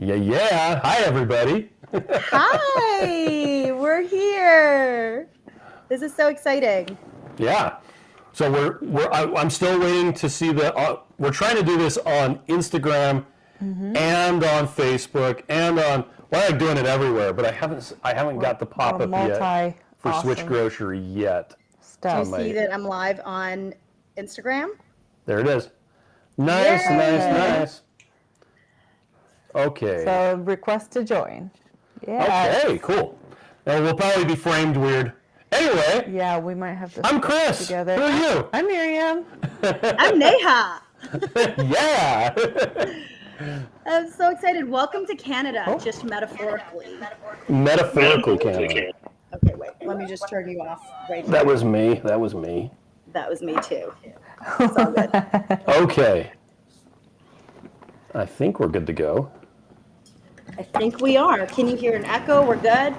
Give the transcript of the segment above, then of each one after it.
Yeah. Hi, everybody. Hi, we're here. This is so exciting. Yeah. So I'm still waiting to see we're trying to do this on Instagram and on Facebook and on. Well, I'm doing it everywhere, but I haven't got the pop-up yet for Switch Grocery yet. Do you see that I'm live on Instagram? There it is. Nice. Okay. So request to join. Yeah. Okay, cool. Now we'll probably be framed weird. Anyway. Yeah, we might have to. I'm Chris. Together. Who are you? I'm Miriam. I'm Neha. Yeah. I'm so excited. Welcome to Canada, just metaphorically. Metaphorically Canada. Okay, wait. Let me just turn you off right here. That was me. That was me too. It's all good. Okay. I think we're good to go. I think we are. Can you hear an echo? We're good?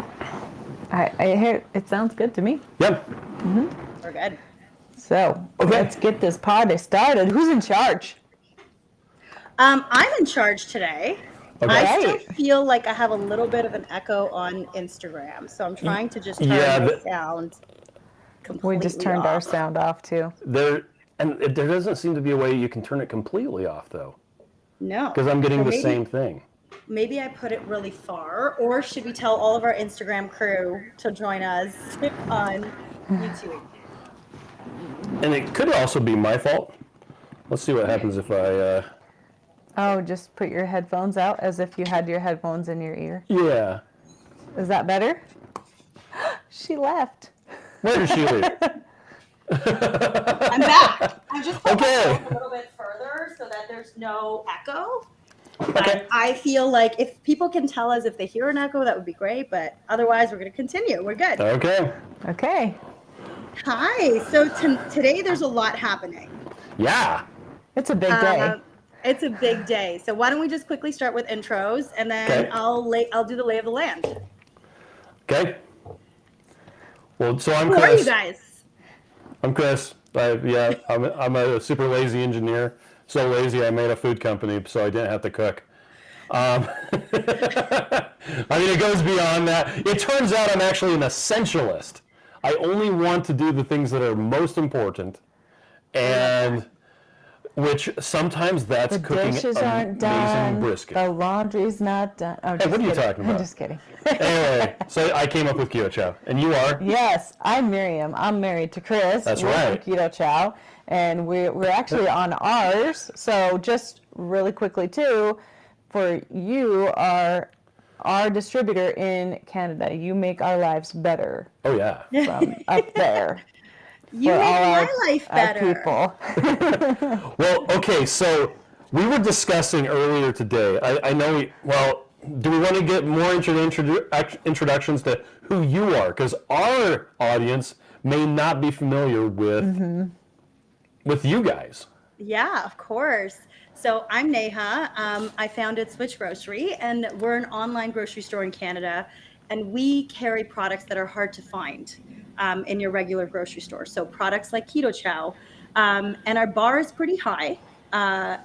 I hear it sounds good to me. Yep. We're good. So let's get this party started. Who's in charge? I'm in charge today. Okay. I still feel like I have a little bit of an echo on Instagram, so I'm trying to just turn the sound completely We just turned off. our sound off too. There doesn't seem to be a way you can turn it completely off though. No. Because I'm getting the same thing. Maybe I put it really far, or should we tell all of our Instagram crew to join us on YouTube? And it could also be my fault. Let's see what happens if I... Oh, just put your headphones out as if you had your headphones in your ear. Yeah. Is that better? She left. Where did she leave? I'm back. I just put Okay. a little bit further so that there's no echo. Okay. I feel like if people can tell us if they hear an echo, that would be great. But otherwise, we're going to continue. We're good. Okay. Okay. Hi. So today there's a lot happening. Yeah. It's a big day. It's a big day. So why don't we just quickly start with intros, and then I'll do the lay of the land. Okay. Well, so I'm Who Chris. are you guys? I'm Chris. I'm a super lazy engineer. So lazy I made a food company so I didn't have to cook. I mean, it goes beyond that. It turns out I'm actually an essentialist. I only want to do the things that are most important, and which sometimes that's The cooking dishes amazing aren't done. brisket. The laundry's not done. Oh, Hey, what are you kidding. talking about? I'm just kidding. Anyway, so I came up with Keto Chow, and you are? Yes, I'm Miriam. I'm married to Chris. That's We're right. from Keto Chow, and we're actually on ours. So just really quickly too, for you are our distributor in Canada. You make our lives better Oh, yeah. from up there. You for make all my life better. People. Well, okay, so we were discussing earlier today. I know do we want to get more into introductions to who you are? Because our audience may not be familiar with you guys. Yeah, of course. So I'm Neha. I founded SwitchGrocery, and we're an online grocery store in Canada, and we carry products that are hard to find in your regular grocery store. So products like Keto Chow, and our bar is pretty high,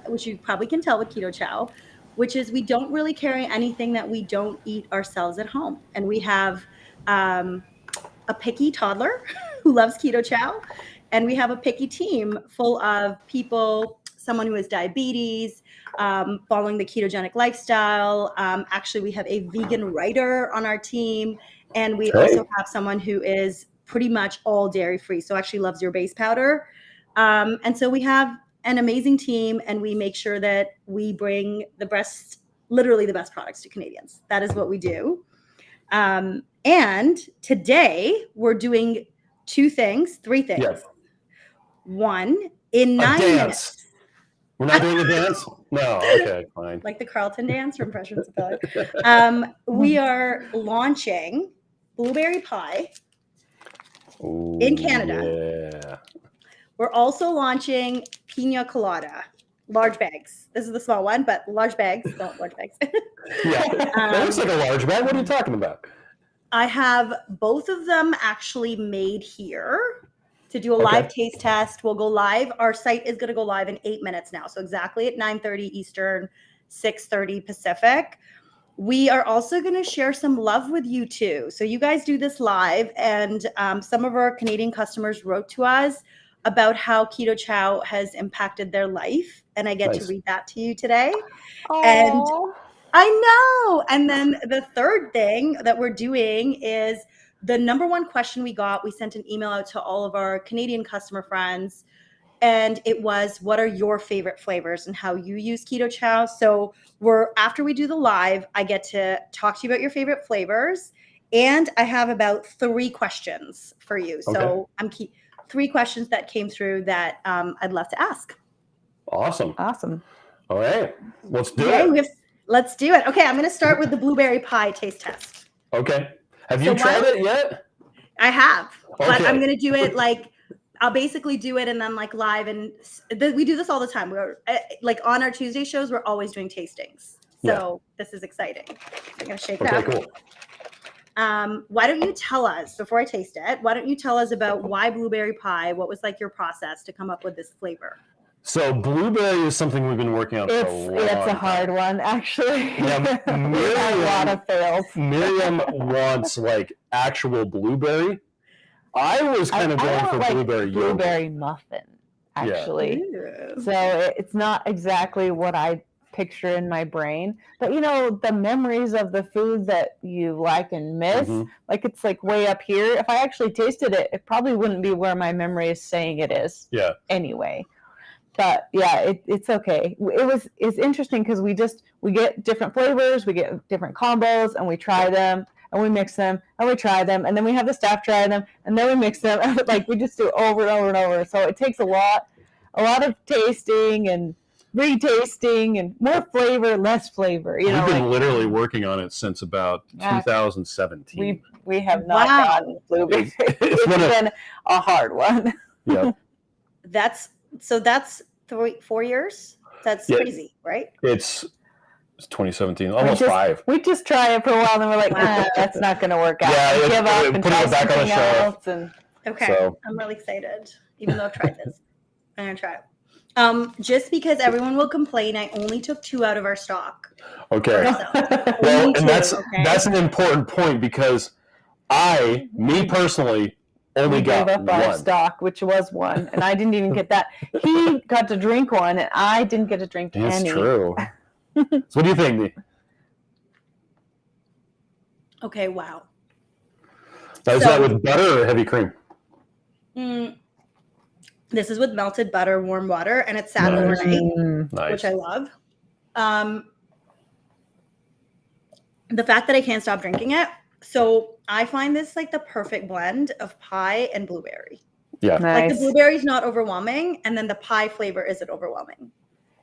which you probably can tell with Keto Chow, which is we don't really carry anything that we don't eat ourselves at home. And we have a picky toddler who loves Keto Chow, and we have a picky team full of people, someone who has diabetes, following the ketogenic lifestyle. Actually, we have a vegan writer on our team, and we also have someone who is pretty much all dairy free, so actually loves your base powder. And so we have an amazing team, and we make sure that we bring literally the best products to Canadians. That is what we do. And today we're doing three things. Yes. One, in 9 minutes. We're not doing a dance? No, okay, fine. Like the Carlton dance from Fresh Prince of Bel-Air. We are launching blueberry pie in Canada. Yeah. We're also launching Pina Colada, large bags. This is the small one, but large bags, not large bags. Yeah, that looks like a large bag. What are you talking about? I have both of them actually made here to do a live taste test. We'll go live. Our site is going to go live in 8 minutes now. So exactly at 9:30 Eastern, 6:30 Pacific. we are also going to share some love with you too. So you guys do this live, and some of our Canadian customers wrote to us about how Keto Chow has impacted their life, and I get to read that to you today. And Oh, I know. And then the third thing that we're doing is the number one question we got. We sent an email out to all of our Canadian customer friends, and it was, what are your favorite flavors and how you use Keto Chow? So after we do the live, I get to talk to you about your favorite flavors, and I have about 3 questions for you. So I'm 3 questions that came through that I'd love to ask. Awesome. All right, let's do it. Let's do it. Okay, I'm going to start with the blueberry pie taste test. Okay. Have you tried it yet? I have, but Okay. I'm going to do it I'll basically do it and then live, and we do this all the time. We're on our Tuesday shows, we're always doing tastings. So this is exciting. So I'm going to shake it up. Cool. Why don't you tell us, before I taste it, why don't you tell us about why blueberry pie? What was your process to come up with this flavor? So blueberry is something we've been working on for a long time. It's a hard one, actually. Yeah, We had a lot of fails. Miriam wants actual blueberry. I was kind of going for blueberry muffin, actually. Yeah. So it's not exactly what I picture in my brain, but the memories of the food that you like and miss, it's way up here. If I actually tasted it, it probably wouldn't be where my memory is saying it is. Yeah. Anyway. But yeah, it's okay. It's interesting because we get different flavors, we get different combos, and we try them, and we mix them, and we try them, and then we have the staff try them, and then we mix them. We just do it over and over and over. So it takes a lot of tasting and retasting and more flavor, less flavor. We've been literally working on it since about 2017. We have not gotten blueberry. It's been a hard one. Yeah. That's 4 years. That's crazy, right? It's 2017, almost 5. We just try it for a while, and then we're like, that's not going to work out. Yeah, we give up and putting it back on the shelf. Okay, so. I'm really excited. Even though I've tried this, I'm gonna try it. Just because everyone will complain, I only took 2 out of our stock. Okay. Well, and that's an important point because me personally, only got gave up our one stock, which was 1, and I didn't even get that. He got to drink 1, and I didn't get to drink any. That's true. So what do you think, Nee? Okay, wow. Is that with butter or heavy cream? This is with melted butter, warm water, and it's sat overnight, which I love. The fact that I can't stop drinking it. So I find this the perfect blend of pie and blueberry. Yeah. Nice. The blueberry's not overwhelming, and then the pie flavor isn't overwhelming.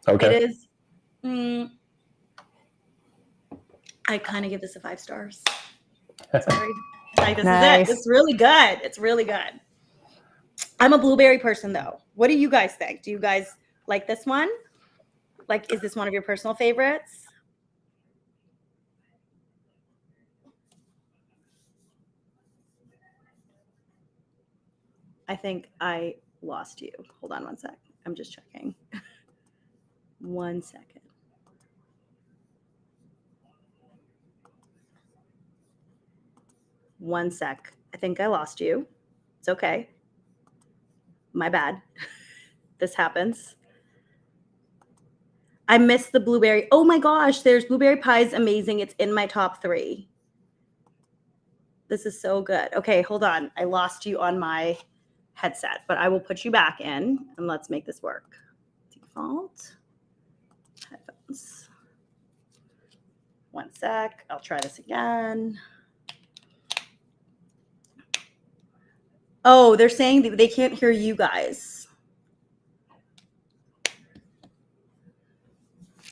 Okay. It is. I kind of give this a 5 stars. Sorry. This is it. It's really good. It's really good. I'm a blueberry person, though. What do you guys think? Do you guys like this one? Is this one of your personal favorites? I think I lost you. Hold on 1 sec. I'm just checking. 1 second. One sec. I think I lost you. It's okay. My bad. This happens. I missed the blueberry. Oh my gosh, there's blueberry pie is amazing. It's in my top 3. This is so good. Okay, hold on. I lost you on my headset, but I will put you back in and let's make this work. Default headphones. 1 sec. I'll try this again. Oh, they're saying that they can't hear you guys.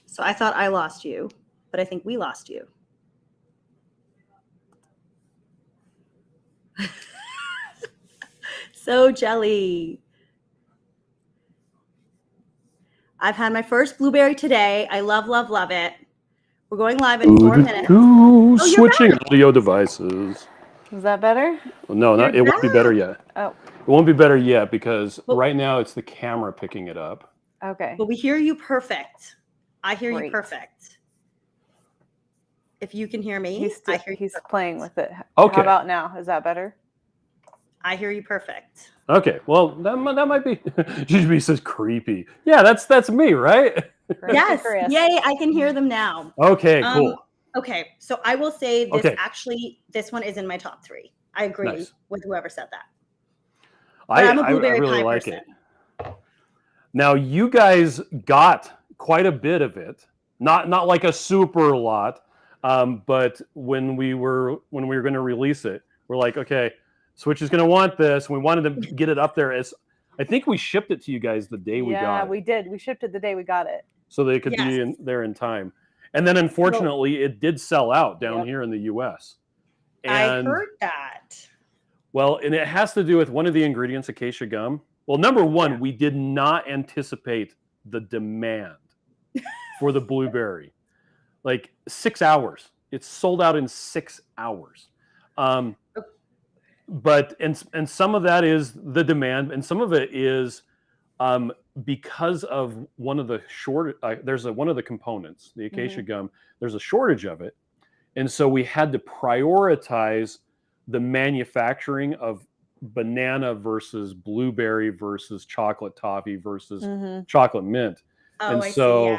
So I thought I lost you, but I think we lost you. So jelly. I've had my first blueberry today. I love, love, love it. We're going live in 4 minutes. Switching audio devices. Is that better? No, it won't be better yet. Oh. It won't be better yet because right now it's the camera picking it up. Okay. But we hear you perfect. I hear you perfect. if you can hear me, He's playing with it. Okay. How about now? Is that better? I hear you perfect. Okay, well, that might be. GB says creepy. Yeah, that's me, right? Yes. Chris. Yay, I can hear them now. Okay, cool. Okay, so I will say this Okay. actually, this one is in my top 3. I agree Nice. with whoever said that. I I'm a blueberry really pie like person. it. Now, you guys got quite a bit of it, not like a super lot, but when we were going to release it, we're like, okay, Switch is going to want this. We wanted to get it up there as. I think we shipped it to you guys the day we got it. Yeah, we did. We shipped it the day we got it. So they could be there in time. And then unfortunately, it did sell out down here in the US. And, I heard that. well, and it has to do with one of the ingredients, acacia gum. Well, number one, we did not anticipate the demand for the blueberry. Like 6 hours. It's sold out in 6 hours. But and some of that is the demand, and some of it is because of one of the one of the components, the acacia gum. There's a shortage of it, and so we had to prioritize the manufacturing of banana versus blueberry versus chocolate toffee versus chocolate mint. Oh, And I so see,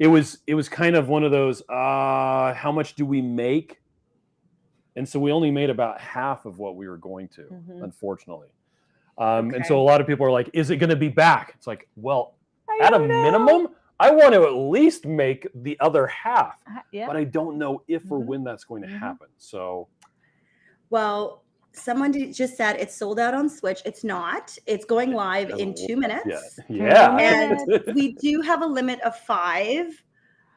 yeah. it was kind of one of those how much do we make? And so we only made about half of what we were going to, unfortunately. And so a lot of people are like, is it going to be back? It's like, well, at a minimum, I want to at least make the other half, but I don't know if or when that's going to happen. So, well, someone just said it's sold out on Switch. It's not. It's going live in 2 minutes. Yeah. And we do have a limit of 5.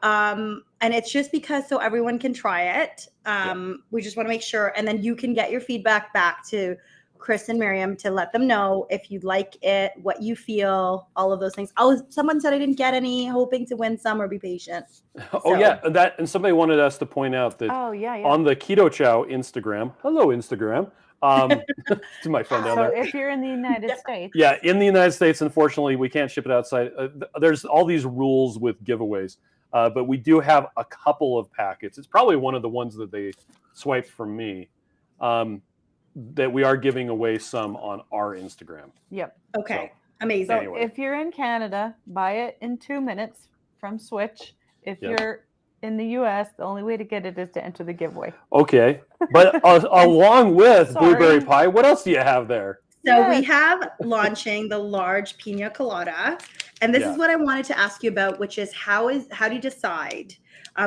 And it's just because so everyone can try it. We just want to make sure, and then you can get your feedback back to Chris and Miriam to let them know if you like it, what you feel, all of those things. Oh, someone said I didn't get any, hoping to win some or be patient. Oh yeah, and somebody wanted us to point out that on the Keto Chow Instagram, hello Instagram, to my friend down there. So if you're in the United States. Yeah, in the United States, unfortunately, we can't ship it outside. There's all these rules with giveaways. But we do have a couple of packets. It's probably one of the ones that they swiped from me that we are giving away some on our Instagram. Yep. Okay. So, amazing. So anyway. if you're in Canada, buy it in 2 minutes from Switch. If you're in the US, the only way to get it is to enter the giveaway. Okay. But along with blueberry pie, what else do you have there? So we have launching the large Pina Colada. And this is what I wanted to ask you about, which is how do you decide?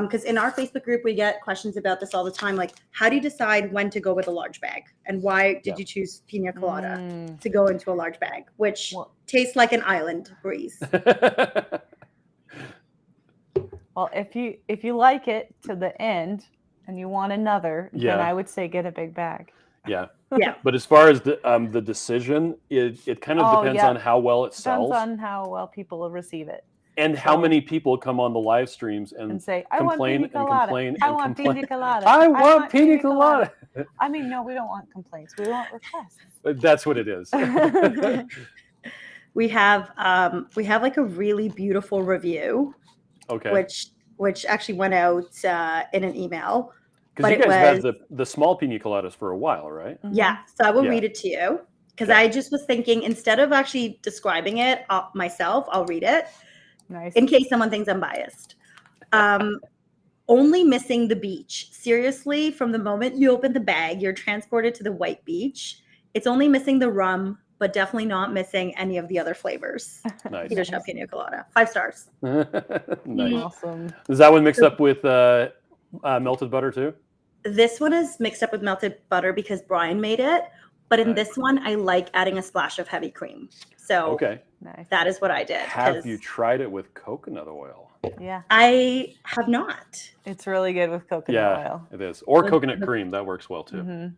Because in our Facebook group, we get questions about this all the time. Like, how do you decide when to go with a large bag? And why did you choose Pina Colada to go into a large bag, which tastes like an island breeze? Well, if you like it to the end and you want another, then I would say get a big bag. Yeah. Yeah. But as far as the decision, it kind of depends on how well it sells. Depends on how well people will receive it. And how many people come on the live streams and say, I want complain Pina Colada. complain I and want complain. Pina Colada. I want Pina Colada. I mean, no, we don't want complaints. We want requests. That's what it is. We have like a really beautiful review. Okay. Which actually went out in an email. Because you guys had the small Pina Coladas for a while, right? Yeah. So I will read it to you. Because I just was thinking, instead of actually describing it myself, I'll read it. Nice. In case someone thinks I'm biased. Only missing the beach. Seriously, from the moment you open the bag, you're transported to the white beach. It's only missing the rum, but definitely not missing any of the other flavors. Nice. Keto Chow Pina Colada. 5 stars. Nice. Awesome. Is that one mixed up with melted butter too? This one is mixed up with melted butter because Brian made it. But in this one, I like adding a splash of heavy cream. So that is what I did. Have you tried it with coconut oil? Yeah. I have not. It's really good with coconut oil. It is. Or coconut cream. That works well too. Mm-hmm.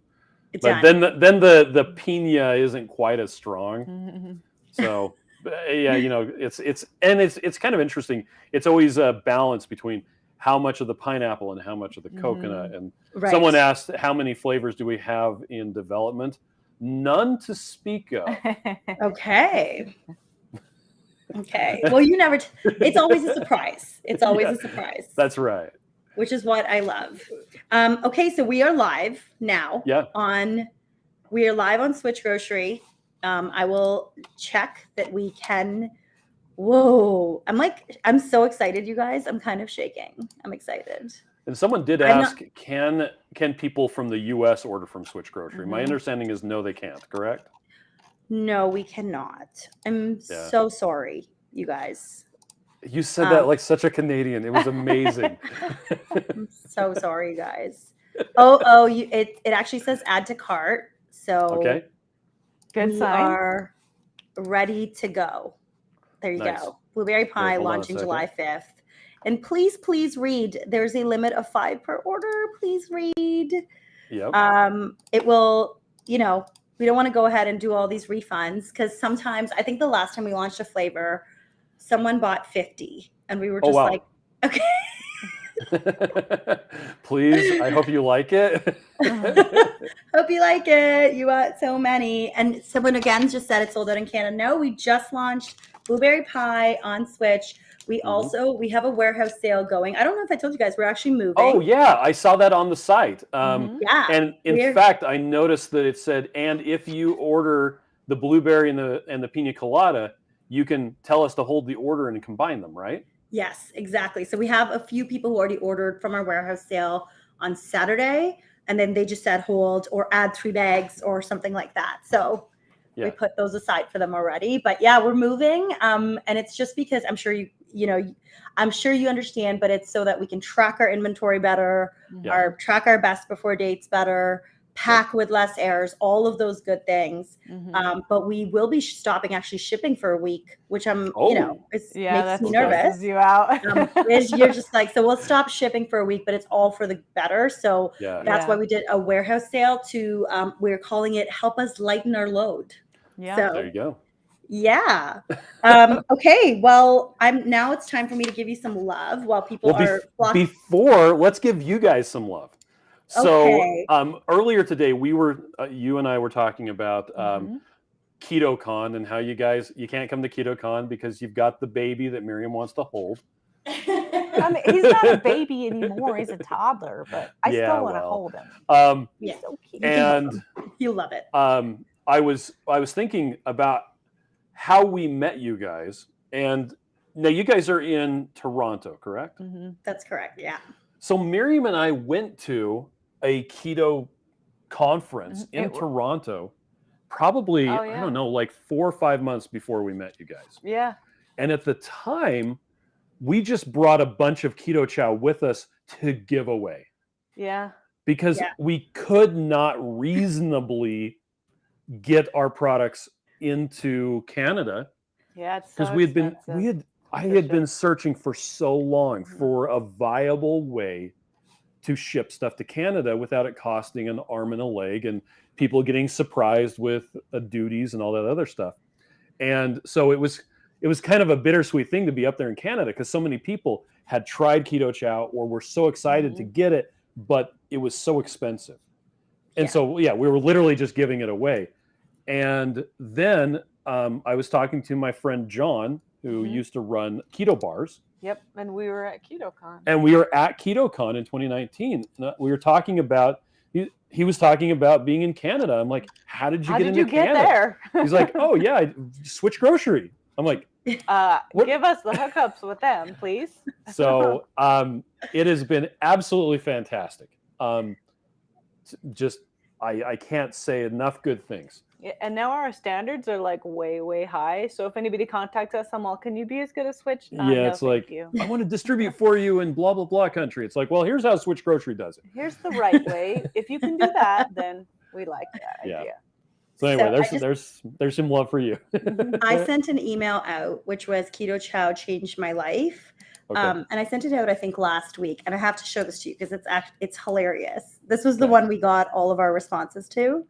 But then the pina isn't quite as strong. Mm-hmm. So yeah, it's kind of interesting. It's always a balance between how much of the pineapple and how much of the coconut. And someone asked, how many flavors do we have in development? None to speak of. Okay. Well, you never. It's always a surprise. It's always a surprise. That's right. which is what I love. Okay, so we are live now. Yeah. We are live on SwitchGrocery. I will check that we can. Whoa! I'm so excited, you guys. I'm kind of shaking. I'm excited. And someone did ask, can people from the U.S. order from SwitchGrocery? My understanding is no, they can't. Correct? No, we cannot. I'm so sorry, you guys. You said that like such a Canadian. It was amazing. I'm so sorry, you guys. It actually says add to cart. So okay. Good we sign. are ready to go. There you Nice. go. Blueberry pie launching July 5th. And please read. There's a limit of 5 per order. Please read. Yep. It will, we don't want to go ahead and do all these refunds because sometimes, I think the last time we launched a flavor, someone bought 50 and we were just like, okay. Please, I hope you like it. Hope you like it. You bought so many. And someone again just said it sold out in Canada. No, we just launched blueberry pie on Switch. We we have a warehouse sale going. I don't know if I told you guys, we're actually moving. Oh yeah, I saw that on the site. Yeah. And in fact, I noticed that it said, and if you order the blueberry and the Pina Colada, you can tell us to hold the order and combine them, right? Yes, exactly. So we have a few people who already ordered from our warehouse sale on Saturday, and then they just said hold or add 3 bags or something like that. So we put those aside for them already. But yeah, we're moving. And it's just because I'm sure I'm sure you understand, but it's so that we can track our inventory better, track our best before dates better, pack with less errors, all of those good things. But we will be stopping actually shipping for a week, which makes me nervous. You out. You're just like, so we'll stop shipping for a week, but it's all for the better. So that's why we did a warehouse sale to, we're calling it Help Us Lighten Our Load. Yeah. So, there you go. Yeah. Okay. Well, now it's time for me to give you some love while people are before, let's give you guys some love. So earlier today, you and I were talking about KetoCon and how you can't come to KetoCon because you've got the baby that Miriam wants to hold. I mean, he's not a baby anymore. He's a toddler, but I still want to hold him. He's so cute. And you love it. I was thinking about how we met you guys, and now you guys are in Toronto, correct? That's correct. Yeah. So Miriam and I went to a keto conference in Toronto, probably, I don't know, like 4 or 5 months before we met you guys. Yeah. And at the time, we just brought a bunch of Keto Chow with us to give away. Yeah. Because we could not reasonably get our products into Canada. Yeah, it's because I had been searching for so long for a viable way to ship stuff to Canada without it costing an arm and a leg and people getting surprised with duties and all that other stuff. And so it was kind of a bittersweet thing to be up there in Canada because so many people had tried Keto Chow or were so excited to get it, but it was so expensive. And so, we were literally just giving it away. And then I was talking to my friend John, who used to run keto bars. Yep, and we were at KetoCon. And we were at KetoCon in 2019. We were talking about, he was talking about being in Canada. I'm like, how did you get into Canada? There? He's like, oh yeah, SwitchGrocery. I'm like, give us the hookups with them, please. So it has been absolutely fantastic. I can't say enough good things. Yeah, and now our standards are like way, way high. So if anybody contacts us, I'm all, can you be as good as Switch? It's like, I want to distribute for you in blah, blah, blah country. It's like, well, here's how SwitchGrocery does it. Here's the right way. If you can do that, then we like that idea. So anyway, there's some love for you. I sent an email out, which was Keto Chow changed my life. Okay. And I sent it out, I think, last week. And I have to show this to you because it's hilarious. This was the one we got all of our responses to.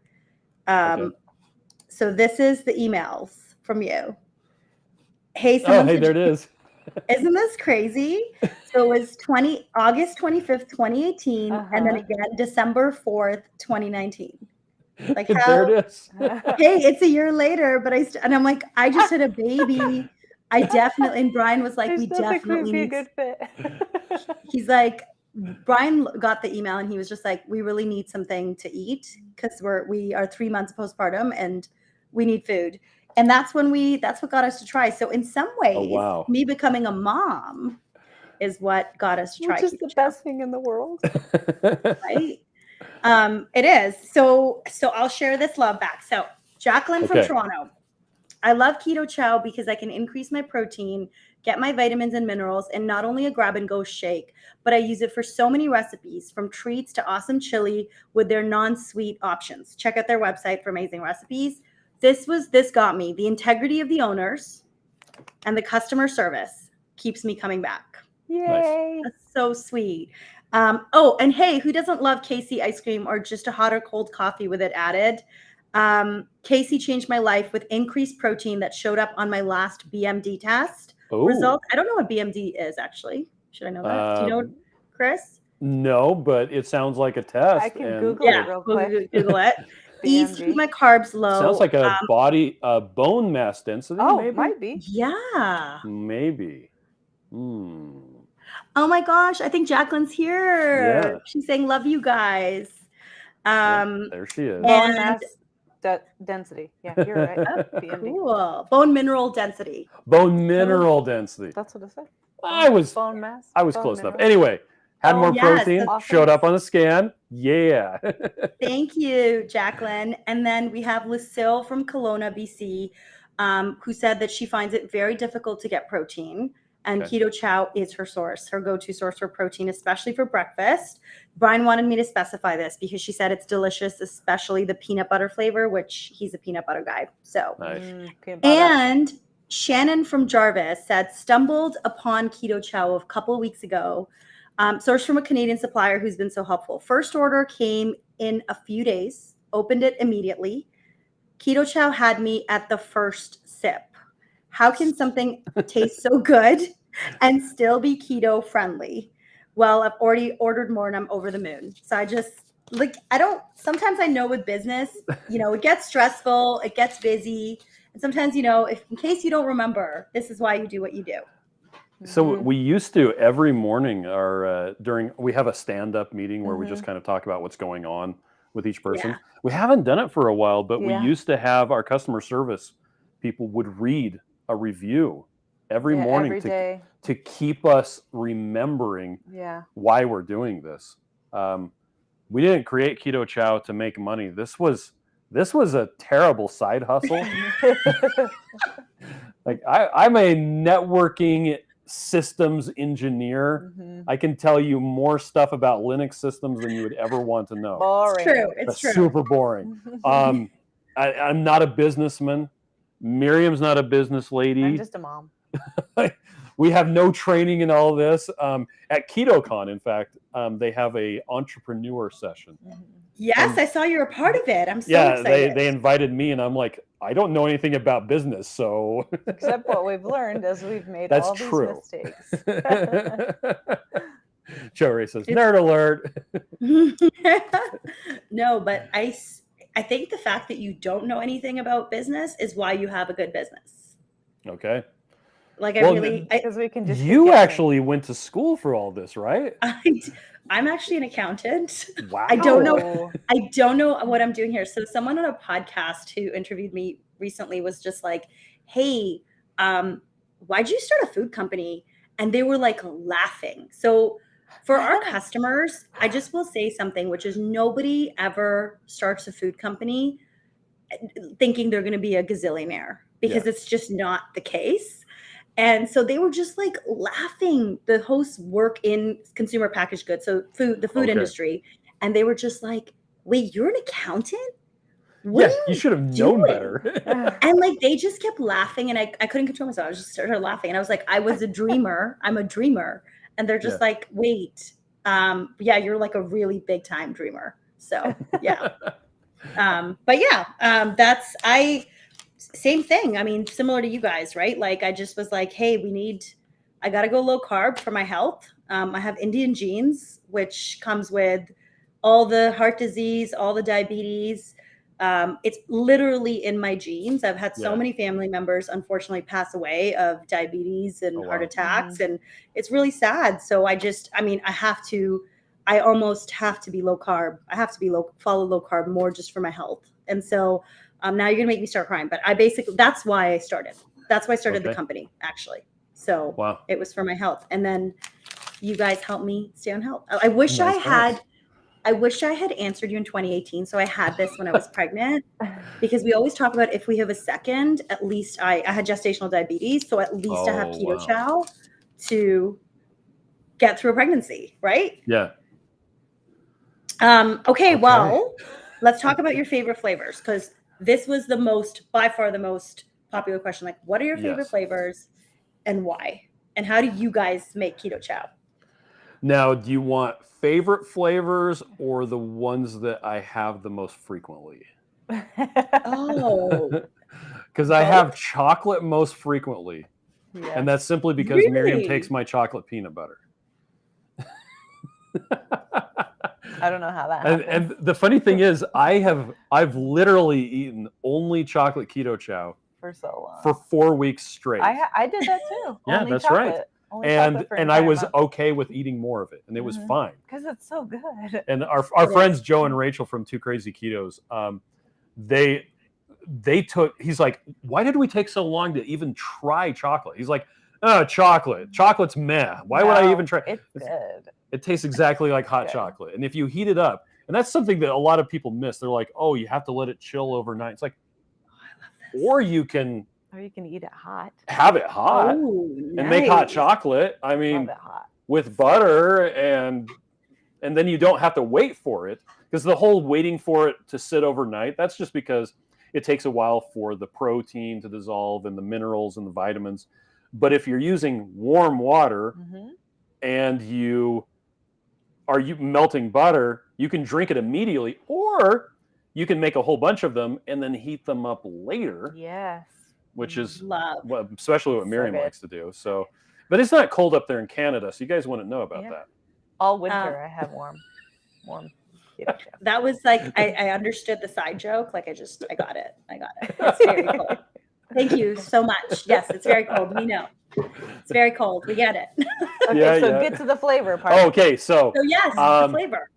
So this is the emails from you. Hey, there it is. Isn't this crazy? So it was August 25th, 2018, and then again December 4th, 2019. Like how? There it is. Hey, it's a year later, but I'm like, I just had a baby. And Brian was like, we definitely need a good fit. He's like, Brian got the email and he was just like, we really need something to eat because we are 3 months postpartum and we need food. And that's what got us to try. So in some ways, wow. me becoming a mom is what got us to try. Which is the best thing in the world. Right? It is. So I'll share this love back. So Jacqueline from Okay. Toronto. I love Keto Chow because I can increase my protein, get my vitamins and minerals, and not only a grab and go shake, but I use it for so many recipes, from treats to awesome chili with their non-sweet options. Check out their website for amazing recipes. This got me. The integrity of the owners and the customer service keeps me coming back. Yay. That's so sweet. Oh, and hey, who doesn't love Casey ice cream or just a hot or cold coffee with it added? Casey changed my life with increased protein that showed up on my last BMD test result. I don't know what BMD is actually. Should I know that? Do you know, Chris? No, but it sounds like a test. I can Google it real quick. Google it. Eat, keep my carbs low. Sounds like a bone mass density. Oh, maybe? might be. Yeah. Maybe. Oh my gosh, I think Jacqueline's here. Yeah. She's saying, love you guys. There she is. Bone mass density. Yeah, you're right. BMD. Cool. Bone mineral density. Bone mineral density. That's what it said. Bone mass. I was close enough. Anyway, had more protein, showed up on the scan. Yeah. Thank you, Jacqueline. And then we have Lucille from Kelowna, BC, who said that she finds it very difficult to get protein. And Keto Chow is her source, her go-to source for protein, especially for breakfast. Brian wanted me to specify this because she said it's delicious, especially the peanut butter flavor, which he's a peanut butter guy. So, and Shannon from Jarvis said, stumbled upon Keto Chow a couple of weeks ago, sourced from a Canadian supplier who's been so helpful. First order came in a few days, opened it immediately. Keto Chow had me at the first sip. How can something taste so good and still be keto friendly? Well, I've already ordered more and I'm over the moon. So sometimes I know with business, it gets stressful, it gets busy. And sometimes, if in case you don't remember, this is why you do what you do. So we used to every morning we have a stand-up meeting where we just kind of talk about what's going on with each person. Yeah. We haven't done it for a while, but we used to have our customer service people would read a review every morning to keep us remembering why we're doing this. We didn't create Keto Chow to make money. This was a terrible side hustle. Like I'm a networking systems engineer. I can tell you more stuff about Linux systems than you would ever want to know. Boring. It's true. Super boring. I'm not a businessman. Miriam's not a business lady. I'm just a mom. We have no training in all this. At KetoCon, in fact, they have a entrepreneur session. Yes, I saw you're a part of it. I'm so excited. They invited me, and I'm like, I don't know anything about business, so. Except what we've learned as we've made all these mistakes. Joe Ray says, nerd alert. No, but I think the fact that you don't know anything about business is why you have a good business. Okay. Because we can just. You actually went to school for all this, right? I'm actually an accounnt. Wow. I don't know what I'm doing here. So someone on a podcast who interviewed me recently was just like, hey, why'd you start a food company? And they were like laughing. So for our customers, I just will say something, which is nobody ever starts a food company thinking they're going to be a gazillionaire, because it's just not the case. And so they were just like laughing. The hosts work in consumer packaged goods, so the food industry. And they were just like, wait, you're an accountant? You should have known better. And like, they just kept laughing, and I couldn't control myself. I just started laughing. And I was like, I was a dreamer. I'm a dreamer. And they're just like, wait, you're like a really big time dreamer. So same thing. I mean, similar to you guys, right? Like, I just was like, hey, I got to go low carb for my health. I have Indian genes, which comes with all the heart disease, all the diabetes. It's literally in my genes. I've had so Yeah. many family members unfortunately pass away of diabetes and Oh, heart wow. attacks, and it's really sad. So I almost have to be low carb. I have to follow low carb more just for my health. And so now you're gonna make me start crying, but that's why I started. That's why I started the Okay. company, actually. So Wow. it was for my health, and then you guys helped me stay on health. I wish Nice. I had answered you in 2018. So I had this when I was pregnant, because we always talk about if we have a second, at least I had gestational diabetes. So at least I have Oh, Keto wow. Chow to get through a pregnancy, right? Yeah. Okay, well, let's talk about your favorite flavors, because this was by far the most popular question. Like, what are your favorite Yes. flavors and why? And how do you guys make Keto Chow? Now, do you want favorite flavors or the ones that I have the most frequently? Oh, Because I have both? chocolate most frequently, Yes. and that's simply because Miriam Really? takes my chocolate peanut butter. I don't know how that happened. And the funny thing is, I've literally eaten only chocolate Keto Chow for so long. for 4 weeks straight. I did that too. Yeah, Only that's chocolate. right. Only chocolate for an And I entire was month. okay with eating more of it, and it was Mhm. fine. Because it's so good. And our It friends is. Joe and Rachel from Two Crazy Ketos, they took. He's like, why did we take so long to even try chocolate? He's like, oh, chocolate's meh. Why would I even try? It's good. It tastes exactly like hot Good. chocolate, and if you heat it up, and that's something that a lot of people miss. They're like, oh, you have to let it chill overnight. It's like, or you can Or you can eat it hot. have it hot Oh, and make hot nice. chocolate. I mean, Love it hot. with butter, and then you don't have to wait for it, because the whole waiting for it to sit overnight, that's just because it takes a while for the protein to dissolve and the minerals and the vitamins. But if you're using warm water Mm-hmm. and you melting butter, you can drink it immediately, or you can make a whole bunch of them and then heat them up later, Yes. which is Love. especially what So Miriam good. likes to do. So, but it's not cold up there in Canada, so you guys wouldn't know about Yeah. that. All winter I have warm Keto Chow. That was like, I understood the side joke. Like I got it. It's very cold. Thank you so much. Yes, it's very cold. We know. It's very cold. We get it. Okay, Yeah, so yeah. get to the flavor part. Oh, okay, so So yes, the flavor.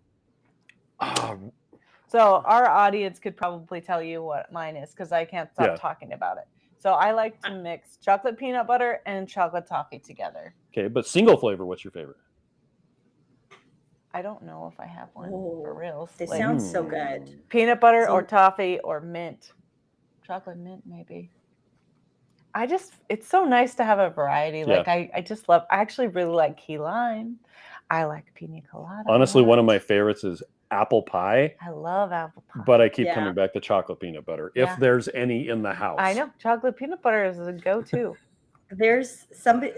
So our audience could probably tell you what mine is, because I can't stop Yeah. talking about it. So I like to mix chocolate peanut butter and chocolate toffee together. okay, but single flavor, what's your favorite? I don't know if I have one for reals. This Like sounds so good. peanut butter So- or toffee or mint. Chocolate mint, maybe. It's so nice to have a variety. Yeah. Like I actually really like key lime. I like Pina Colada. Honestly, one of my favorites is apple pie, I love apple pie. but I keep Yeah. coming back to chocolate peanut butter Yeah. if there's any in the house. I know chocolate peanut butter is a go-to. There's somebody.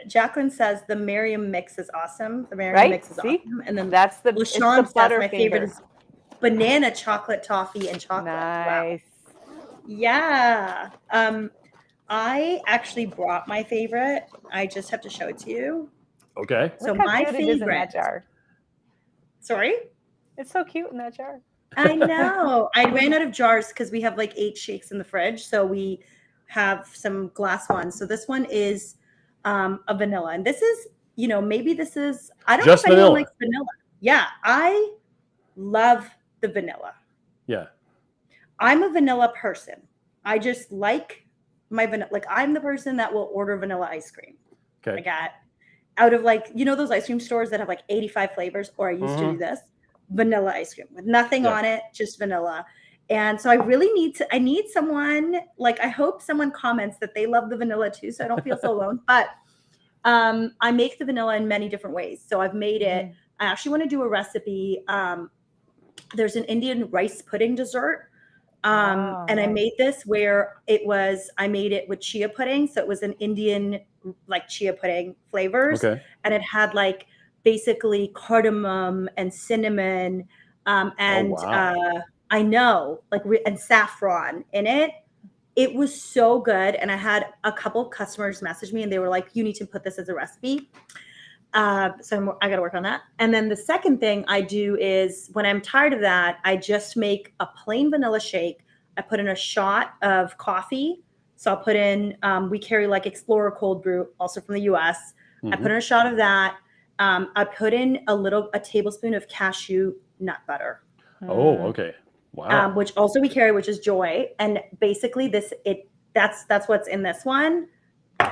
Jacqueline says the Miriam mix is awesome. The Miriam Right? mix is See? awesome. And then That's the LaShawn it's says the my favorite Butterfinger. is banana chocolate toffee and chocolate. Nice. Wow. Yeah. I actually brought my favorite. I just have to show it to you. Okay. So Look how my cute it is in that favorite. jar. Sorry. It's so cute in that jar. I know. I ran out of jars because we have like 8 shakes in the fridge. So we have some glass ones. So this one is a vanilla. And this is, maybe this is, I don't Just know if anyone vanilla. likes vanilla. Yeah, I love the vanilla. Yeah. I'm a vanilla person. I just like my vanilla. Like I'm the person that will order vanilla ice cream. Okay. I got out of like, those ice cream stores that have like 85 flavors, or I used to do this. Vanilla ice cream with nothing on it, just vanilla. And so I really need someone, like I hope someone comments that they love the vanilla too, so I don't feel so alone. But I make the vanilla in many different ways. So I've made it. I actually want to do a recipe. There's an Indian rice pudding dessert. And I made this where I made it with chia pudding. So it was an Indian like chia pudding flavors. Okay. And it had like basically cardamom and cinnamon and wow. I know like and saffron in it. It was so good. And I had a couple of customers message me and they were like, you need to put this as a recipe. I got to work on that. And then the second thing I do is when I'm tired of that, I just make a plain vanilla shake. I put in a shot of coffee. So I'll put in, we carry like Explorer cold brew, also from the US. I put in a shot of that. I put in a tablespoon of cashew nut butter. Oh, okay. Wow. Which also we carry, which is Joy. And basically that's what's in this one.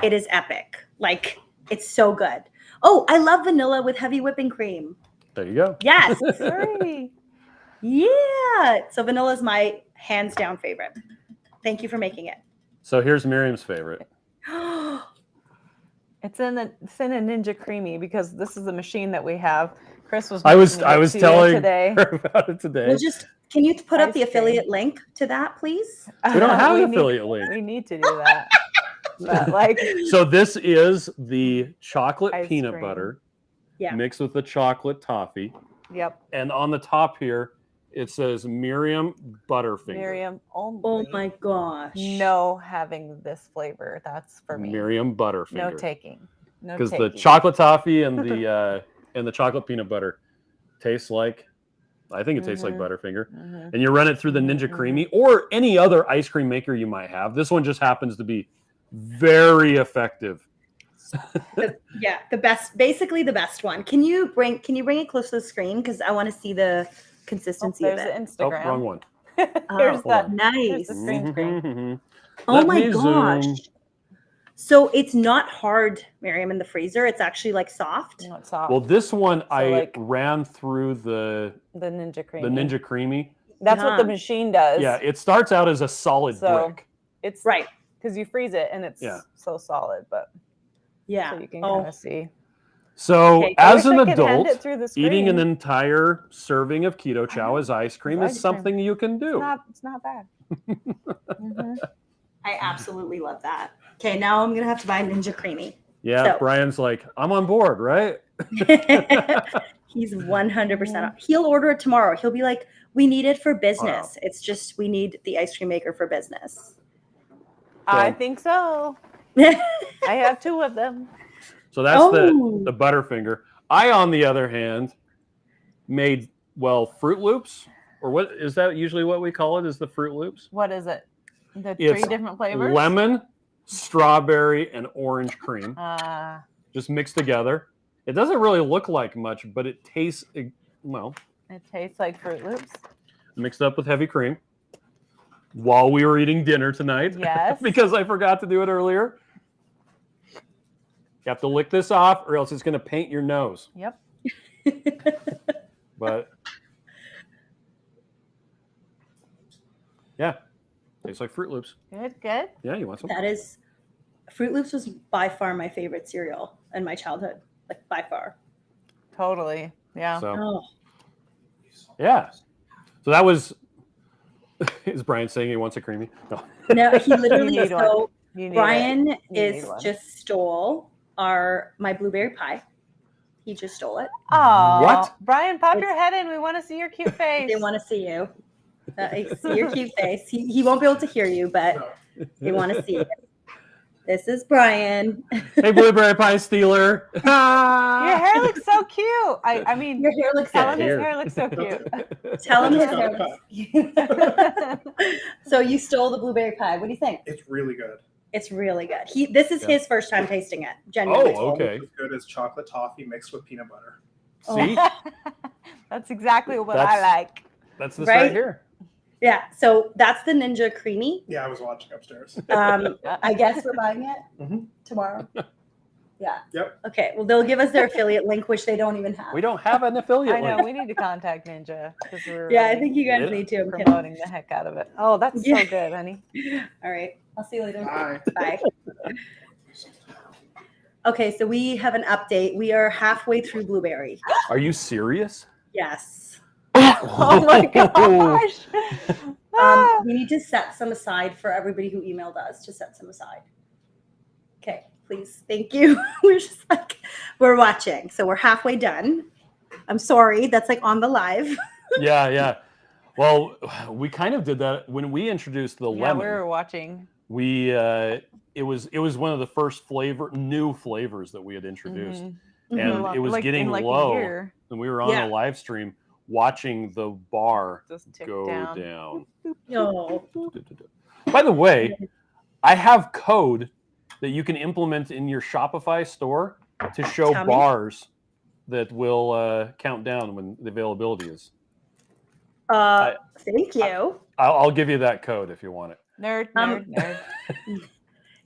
It is epic. Like, it's so good. Oh, I love vanilla with heavy whipping cream. There you go. Yes. Sorry. Yeah. So vanilla is my hands down favorite. Thank you for making it. So here's Miriam's favorite. It's in a Ninja Creamy because this is the machine that we have. Chris was. I was mentioning it to you telling today. her about it today. Can you put up Ice the cream. affiliate link to that, please? We don't have We an need- affiliate link. We need to do that. But, like, So this is the chocolate Ice peanut cream. butter Yeah. mixed with the chocolate toffee. yep. And on the top here, it says Miriam Butterfinger. Miriam only. Oh my gosh. No having this flavor. That's for me. Miriam Butterfinger. No taking. No Because taking. the chocolate toffee and the chocolate peanut butter tastes like, I think it tastes like Butterfinger. Mhm. And you run it through the Ninja Creamy or any other ice cream maker you might have. This one just happens to be very effective. Yeah, the best, basically the best one. Can you bring it close to the screen? Because I want to see the Oh, consistency of there's the it. Oh, Instagram. wrong one. Here's Oh, that. nice. Here's the screen. Mhm. Oh Let my me gosh. zoom. So it's not hard, Miriam, in the freezer. It's actually like soft. Not soft. Well, this one I like- ran through the the Ninja Creamy. Ninja Creamy. That's what the Yeah. machine does. Yeah, it starts out as a solid So- brick. It's Right. because you freeze it and it's Yeah. so solid, but Yeah. so you can Oh, kind of see. So Okay, as I an wish I could hand adult, it through the eating an screen. entire serving of Keto Chow as ice cream As is ice cream. something you can do. It's not bad. Mhm. I absolutely love that. Okay, now I'm gonna have to buy a Ninja Creamy. Yeah, So- Brian's like, I'm on board, right? He's 100% up. He'll order it tomorrow. He'll be like, "We need it for business. It's just we need the ice cream maker for business." I So- think so. I have 2 of them. So that's Oh. the Butterfinger. I, on the other hand, made, Fruit Loops, or what is that usually what we call it? Is the Fruit Loops? What is it? The 3 It's different flavors? Lemon, strawberry, and orange cream, just mixed together. It doesn't really look like much, but it tastes, It tastes like Fruit Loops. mixed up with heavy cream. While we were eating dinner tonight, Yes. because I forgot to do it earlier. You have to lick this off, or else it's going to paint your nose. Yep. But yeah, tastes like Fruit Loops. Good, good. Yeah, you want some? That is, Fruit Loops was by far my favorite cereal in my childhood, like by far. Totally. Yeah. So Oh, yeah, so that was. Is Brian saying he wants a creamy? No. no, he literally You need so You need Brian You need is one. just stole my blueberry pie. He just stole it. Oh, What? Brian, pop your head in. We want to see your cute face. They want to see you. I see your cute face. He won't be able to hear you, but they want to see it. This is Brian. Hey, blueberry pie stealer. Your hair looks so cute. I mean, Your hair looks tell so him Here. his hair looks so cute. Tell him his It's hair not looks So you stole the blueberry pie. What do you think? It's really good. It's really good. This is Yeah. his first time tasting it. Genuinely. Oh, okay. Almost as good as chocolate toffee mixed with peanut butter. See, That's exactly what That's- I like. that's this Right? right here. Yeah. So that's the Ninja Creamy. Yeah, I was watching upstairs. I guess we're buying it Mhm. tomorrow. Yeah. Yep. Okay. Well, they'll give us their affiliate link, which they don't even have. We don't have an affiliate I know. link. We need to contact Ninja because we're Yeah, I really think you guys Yeah. need to. I'm kidding. promoting the heck out of it. Oh, that's Yeah. so good, honey. All right. I'll see you later. Bye. Bye. Okay, so we have an update. We are halfway through blueberry. Are you serious? Yes. Oh my gosh. Ah. We need to set some aside for everybody who emailed us to set some aside. Okay, please. Thank you. We're just like, we're watching. So we're halfway done. I'm sorry. That's like on the live. Yeah. Well, we kind of did that when we introduced the Yeah, lemon. we were watching. It was one of the first new flavors that we had introduced, Mhm. and it was getting in like low, a year. and we were on Yeah. a live stream watching the bar Just tick go down. down. No. By the way, I have code that you can implement in your Shopify store to show Tell me. bars that will count down when the availability is. Thank you. I'll give you that code if you want it. Nerd.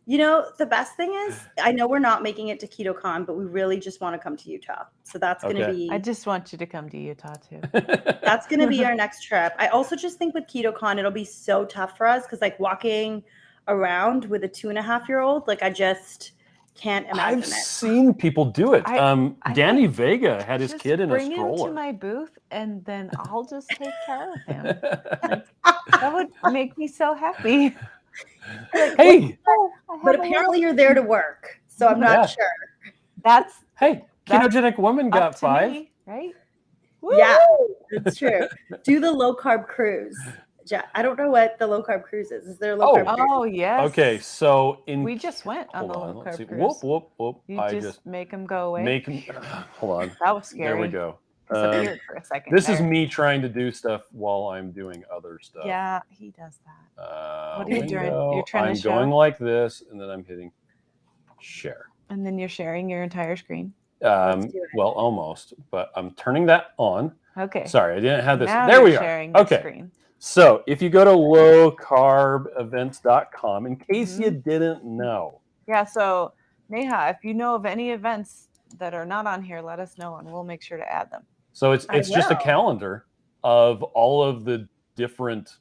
You know, the best thing is, I know we're not making it to KetoCon, but we really just want to come to Utah. So that's going to Okay. be I just want you to come to Utah too. that's going to be our next trip. I also just think with KetoCon, it'll be so tough for us because like walking around with a 2.5-year-old, like I just can't imagine I've it. seen people do it. I Danny Vega had his Just kid in a bring him stroller. to my booth, and then I'll just take care of him. That would make me so happy. Like, Hey, oh, I have But a apparently you're there to work, so I'm not Yeah. sure. That's hey, That's ketogenic woman up got to 5. me, right? Yeah, Woo! it's true. Do the low carb cruise. I don't know what the low carb cruise is. Is there a low Oh. carb cruise? Oh yes. Okay, so We just went on hold the on, low let's carb see. cruise. Whoop. You I just make them go away. make hold on. That was scary. There we go. Disappeared for a second. This is there. me trying to do stuff while I'm doing other stuff. Yeah, he does that. What are you doing? Window. You're trying to I'm show? going like this, and then I'm hitting share. And then you're sharing your entire screen. Let's do it. Well, almost, but I'm turning that on. Okay. Sorry, I didn't have this. Now There you're we are. sharing the Okay. screen. So if you go to lowcarbevents.com, in case you Mm-hmm. didn't know. Yeah. So Neha, if you know of any events that are not on here, let us know, and we'll make sure to add them. So it's I just a will. calendar of all of the different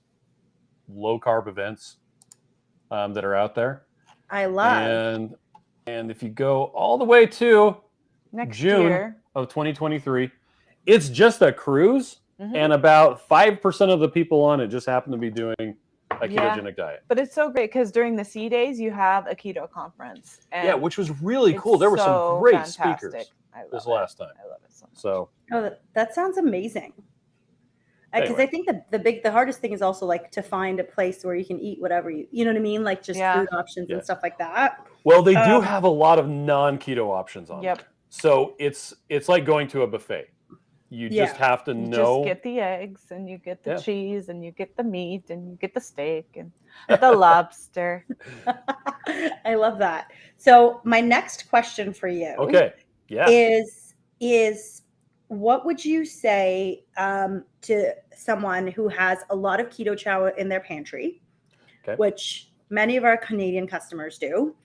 low carb events that are out there. I love. And if you go all the way to Next June year. of 2023, it's just a cruise, Mhm. and about 5% of the people on it just happen to be doing a Yeah. ketogenic diet. But it's so great because during the C days you have a keto conference. And Yeah, which was really it's cool. There were so some great fantastic. speakers I love this it. last time. I love it so much. So Oh, that sounds amazing. Because Anyway. I think the hardest thing is also like to find a place where you can eat whatever you know what I mean, like just Yeah. food options Yeah. and stuff like that. well, they do have a lot of non-keto options on Yep. there. So it's like going to a buffet. You just Yeah. have to You know. just get the eggs and you get the Yeah. cheese and you get the meat and you get the steak and the lobster. I love that. So my next question for you Okay. Yeah. is what would you say to someone who has a lot of Keto Chow in their pantry, Okay. which many of our Canadian customers do,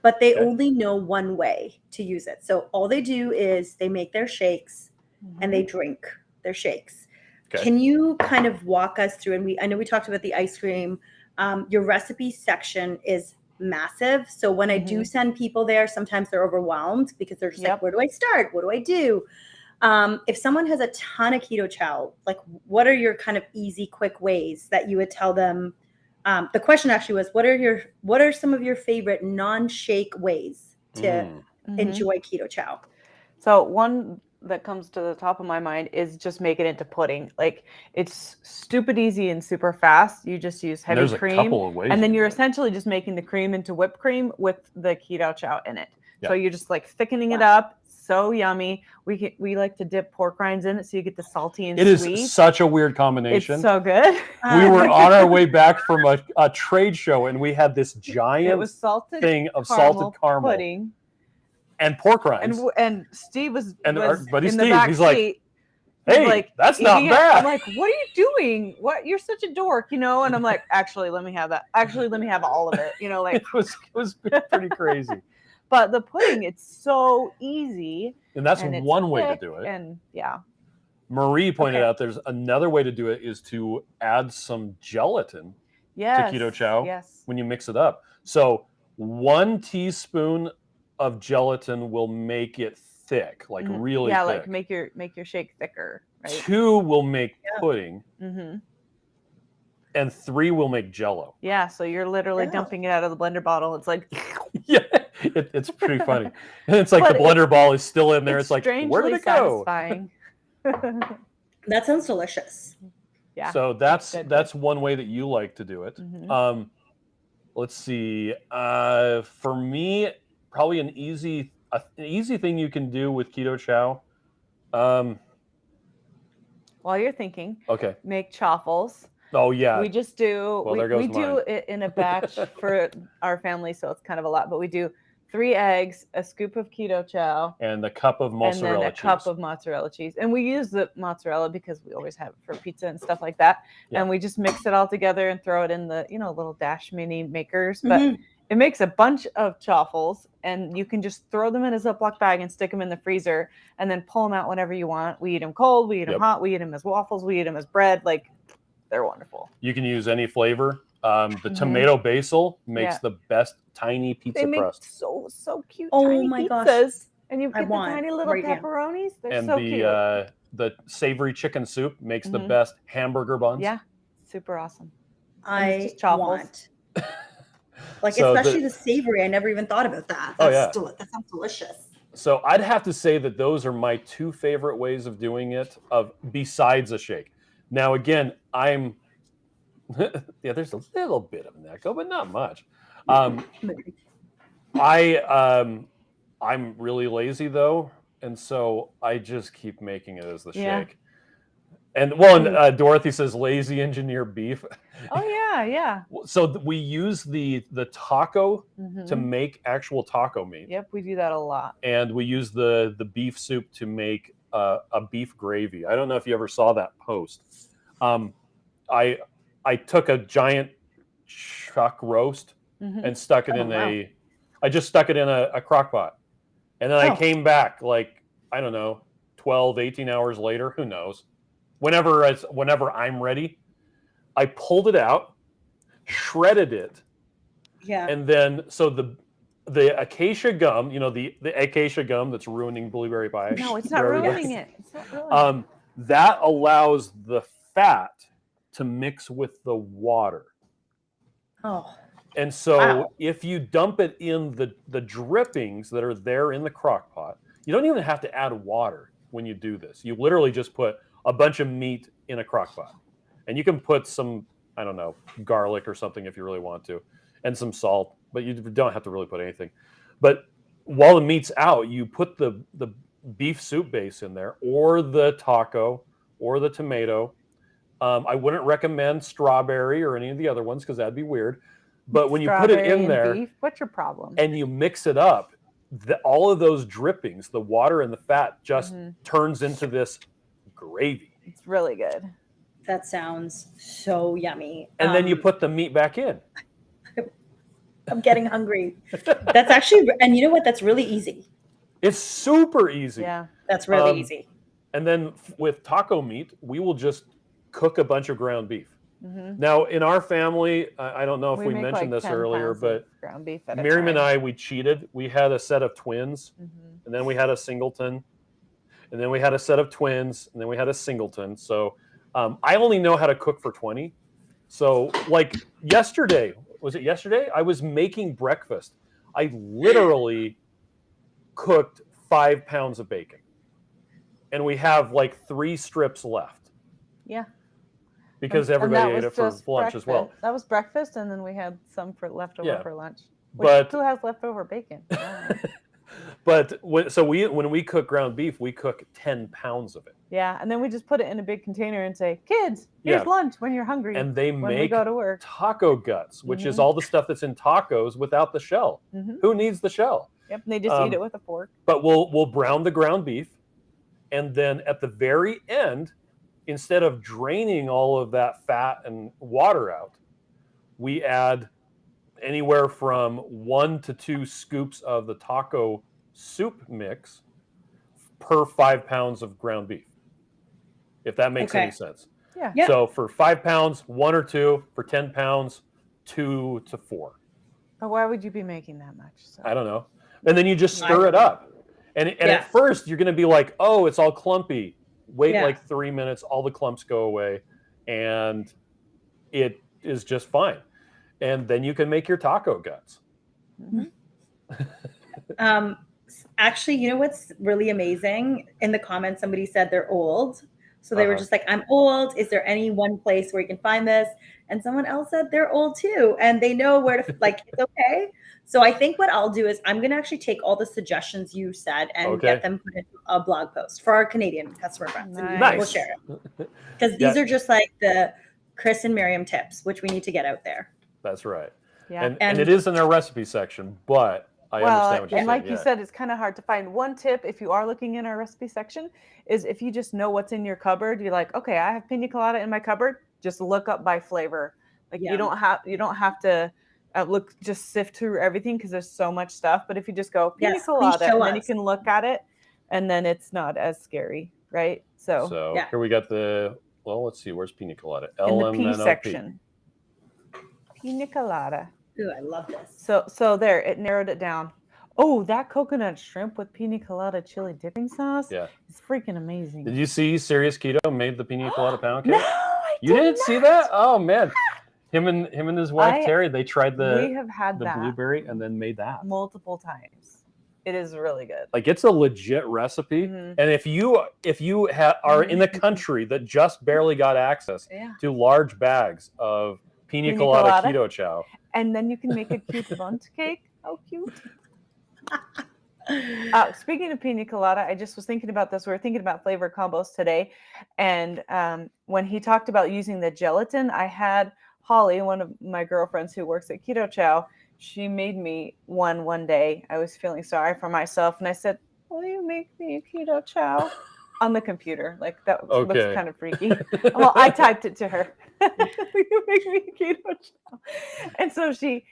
but they Okay. only know one way to use it. So all they do is they make their shakes and they drink their shakes. Okay. Can you kind of walk us through? And I know we talked about the ice cream. Your recipe section is massive. So when I do send people there, sometimes they're overwhelmed because they're just Yep. like, where do I start? What do I do? If someone has a ton of Keto Chow, like what are your kind of easy, quick ways that you would tell them? The question actually was, what are some of your favorite non-shake ways to enjoy Keto Chow? So one that comes to the top of my mind is just make it into pudding. Like it's stupid easy and super fast. You just use heavy There's cream, a couple of ways. and then you you're can do it. essentially just making the cream into whipped cream with the Keto Chow in it. Yeah. So you're just like thickening it up. So yummy. We like to dip pork rinds in it, so you get the salty and It sweet. is such a weird It's combination. so good. We were on our way back from a trade show, and we had this giant It was salted thing of salted caramel pudding, and pork rinds. and Steve was And our buddy in the Steve, back he's like, seat. hey, that's not eating it. bad. I'm like, what are you doing? What? You're such a dork, you know? And I'm like, actually, let me have that. Actually, let me have all of it, you know? Like, It was pretty crazy. but the pudding, it's so easy. And that's and it's one way to quick, do it. And yeah, Marie pointed Okay. out there's another way to do it is to add some gelatin yes, Keto Chow. Yes. when you mix it up. So 1 teaspoon of gelatin will make it thick, like Mhm. really yeah, thick. like make your shake thicker, right? 2 will make pudding, Mm-hmm. and 3 will make Jello. Yeah, so you're literally Yeah. dumping it out of the blender bottle. It's like Yeah, it's pretty funny. And it's like But the blender ball is still in there. It's like, strangely where did it go? satisfying. That sounds delicious. Yeah. So that's good. one way that you like to do it. Mhm. Let's see. For me, probably an easy. an easy thing you can do with Keto Chow. While you're thinking, Okay. make chaffles. Oh yeah. We just do. Well, there we goes do mine. it in a batch for our family, so it's kind of a lot. But we do 3 eggs, a scoop of Keto Chow, and a cup of mozzarella and then a cheese. cup of mozzarella cheese. And we use the mozzarella because we always have it for pizza and stuff like that. Yeah. And we just mix it all together and throw it in the little dash mini makers. But Mhm. it makes a bunch of chaffles, and you can just throw them in a Ziploc bag and stick them in the freezer, and then pull them out whenever you want. We eat them cold, we eat them hot, we eat them as waffles, we eat them as bread. Like, they're wonderful. You can use any flavor. The tomato basil makes the best tiny pizza They make crust. so cute. Oh tiny my pizzas. gosh. And you get the tiny little pepperonis. They're And so cute. the savory chicken soup makes the Mhm. best hamburger buns. Yeah, super awesome. I just chaffles. want. Like, So especially the savory. I never even thought about that. Oh, That's yeah. that sounds delicious. So I'd have to say that those are my 2 favorite ways of doing it, besides a shake. Now again, I'm there's a little bit of an echo, but not much. I'm really lazy though, and so I just keep making it as the shake. And Dorothy says lazy engineer beef. Oh yeah. So we use the taco to Mhm. make actual taco meat. Yep, we do that a lot. And we use the beef soup to make a beef gravy. I don't know if you ever saw that post. I took a giant chuck roast and stuck it I just stuck it in a crock pot. And then I came back like, I don't know, 12, 18 hours later, who knows. Whenever I'm ready, I pulled it out, shredded it. Yeah. And then, so the acacia gum, the acacia gum that's ruining blueberry pie. No, it's not ruining it. It's not ruining it. That allows the fat to mix with the water. Oh. And so Wow. if you dump it in the drippings that are there in the crock pot, you don't even have to add water when you do this. You literally just put a bunch of meat in a crock pot. And you can put some, I don't know, garlic or something if you really want to, and some salt, but you don't have to really put anything. But while the meat's out, you put the beef soup base in there, or the taco, or the tomato. I wouldn't recommend strawberry or any of the other ones because that'd be weird. But when you put it in there, beef, what's your problem? and you mix it up, all of those drippings, the water and the fat, just turns into this gravy. It's really good. That sounds so yummy. And then you put the meat back in. I'm getting hungry. That's actually, and you know what? That's really easy. It's super easy. Yeah. That's really easy. And then with taco meat, we will just cook a bunch of ground beef. Now, in our family, I don't know if we make mentioned like this 10 earlier, pounds but of ground beef at a Miriam and time. I, we cheated. We had a set of twins, and then we had a singleton, and then we had a set of twins, and then we had a singleton. So I only know how to cook for 20. So like yesterday, was it yesterday? I was making breakfast. I literally cooked 5 pounds of bacon, and we have like 3 strips left. Yeah. Because And everybody that ate was it for just lunch as well. That was breakfast, and then we had some for leftover Yeah. for lunch. But- Who has leftover bacon? But when we cook ground beef, we cook 10 pounds of it. Yeah, and then we just put it in a big container and say, "Kids, here's Yeah. lunch when you're hungry." And they when we make go to work. taco guts, which is all the stuff that's in tacos without the shell. Who needs the shell? Yep, and they just eat it with a fork. But we'll brown the ground beef, and then at the very end, instead of draining all of that fat and water out, we add anywhere from 1 to 2 scoops of the taco soup mix per 5 pounds of ground beef, if that makes any sense. Yeah. Yeah. So for 5 pounds, 1 or 2. For 10 pounds, 2 to 4. But why would you be making that much? So. I don't know. And then you just stir it up. And at first, you're going to be like, oh, it's all clumpy. Wait like 3 minutes, all the clumps go away, and it is just fine. And then you can make your taco guts. Actually, you know what's really amazing? In the comments, somebody said they're old. So they were just like, I'm old. Is there any one place where you can find this? And someone else said they're old too. And they know where to, like, it's okay. So I think what I'll do is I'm going to actually take all the suggestions you said and get them put in a blog post for our Canadian customer friends. And we'll share it. Because these are just like the Chris and Miriam tips, which we need to get out there. That's right. Yeah. And it is in their recipe section, but I understand what you're saying. And like you said, it's kind of hard to find. One tip, if you are looking in our recipe section, is if you just know what's in your cupboard, you're like, okay, I have pina colada in my cupboard. Just look up by flavor. Like you don't have to just sift through everything because there's so much stuff. But if you just go pina colada, and then you can look at it, and then it's not as scary, right? So here we got let's see, where's pina colada? In the P section. Pina colada. Ooh, I love this. So there, it narrowed it down. Oh, that coconut shrimp with pina colada chili dipping sauce is freaking amazing. Did you see Serious Keto made the pina colada pound cake? No, I you didn't see that? Oh man, him and his wife Terry, they tried we have had the blueberry and then made that multiple times. It is really good. Like it's a legit recipe, and if you are in the country that just barely got access to large bags of pina colada keto chow. And then you can make a cute bundt cake. How cute. Speaking of pina colada, I just was thinking about this. We were thinking about flavor combos today. And when he talked about using the gelatin, I had Holly, one of my girlfriends who works at Keto Chow, she made me one day. I was feeling sorry for myself. And I said, will you make me a Keto Chow? On the computer. Like that looks kind of freaky. Well, I typed it to her. Will you make me a keto chow? And so she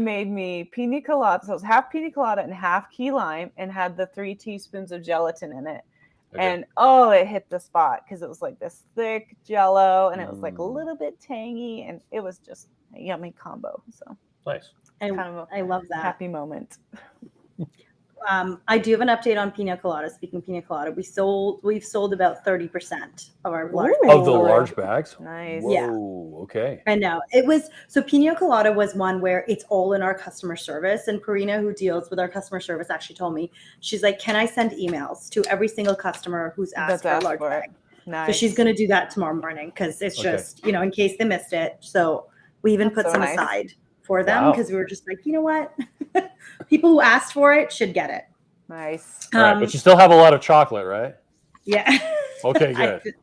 made me pina colada. So it was half pina colada and half key lime and had the 3 teaspoons of gelatin in it. And it hit the spot because it was like this thick jello and it was like a little bit tangy and it was just a yummy combo. So nice. I love that. Happy moment. I do have an update on pina colada. Speaking of pina colada, we've sold about 30% of our large bags. Of the large bags? Nice. Whoa, yeah. Okay. I know. So pina colada was one where it's all in our customer service. And Karina, who deals with our customer service, actually told me, she's like, can I send emails to every single customer who's asked for a large bag? Nice. So she's going to do that tomorrow morning because it's just, in case they missed it. So we even put some aside for them because we were just like, you know what? People who asked for it should get it. Nice. Right, but you still have a lot of chocolate, right? Yeah. Okay, good.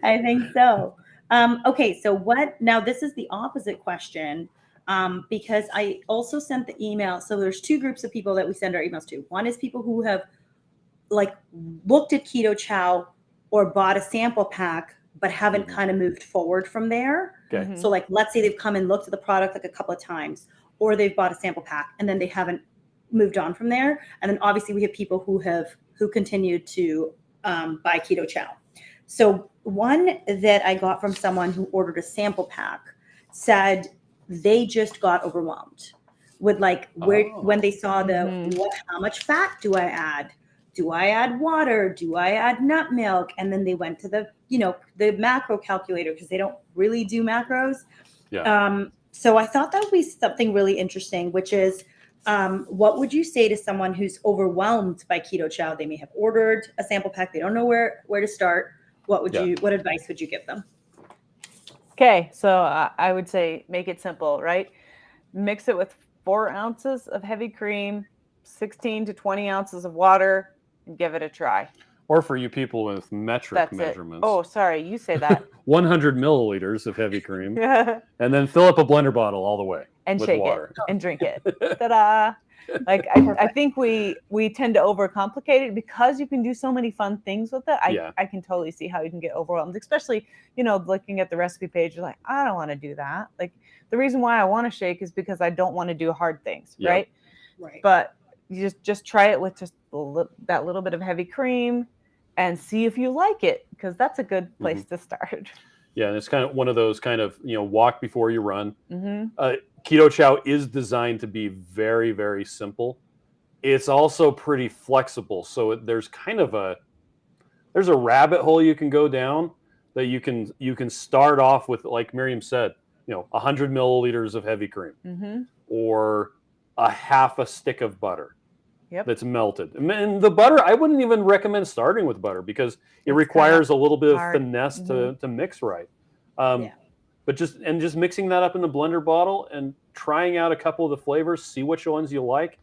I think so. Okay, so now this is the opposite question because I also sent the email. So there's 2 groups of people that we send our emails to. One is people who have like looked at Keto Chow or bought a sample pack but haven't kind of moved forward from there. Okay. So like, let's say they've come and looked at the product like a couple of times, or they've bought a sample pack and then they haven't moved on from there. And then obviously we have people who continue to buy Keto Chow. So one that I got from someone who ordered a sample pack said they just got overwhelmed with like when they saw how much fat do I add? Do I add water? Do I add nut milk? And then they went to the macro calculator because they don't really do macros. Yeah. So I thought that would be something really interesting, which is what would you say to someone who's overwhelmed by Keto Chow? They may have ordered a sample pack. They don't know where to start. What advice would you give them? Okay. So I would say, make it simple, right? Mix it with 4 ounces of heavy cream, 16 to 20 ounces of water, and give it a try. Or for you people with metric measurements. Oh, sorry. You say that. 100 milliliters of heavy cream. And then fill up a blender bottle all the way. And with shake water. it and drink it. Ta-da. Like, I think we tend to overcomplicate it because you can do so many fun things with it. I can totally see how you can get overwhelmed, especially, looking at the recipe page. You're like, I don't want to do that. Like, the reason why I want to shake is because I don't want to do hard things, right? Right. But you just try it with just that little bit of heavy cream and see if you like it, because that's a good place to start. Yeah, and it's kind of one of those walk before you run. Keto Chow is designed to be very, very simple. It's also pretty flexible, so there's a rabbit hole you can go down that you can start off with, like Miriam said, 100 milliliters of heavy cream or a half a stick of butter. Yep. that's melted. And the butter, I wouldn't even recommend starting with butter because it requires a little bit of hard. finesse to mix right. Yeah. But just mixing that up in the blender bottle and trying out a couple of the flavors, see which ones you like.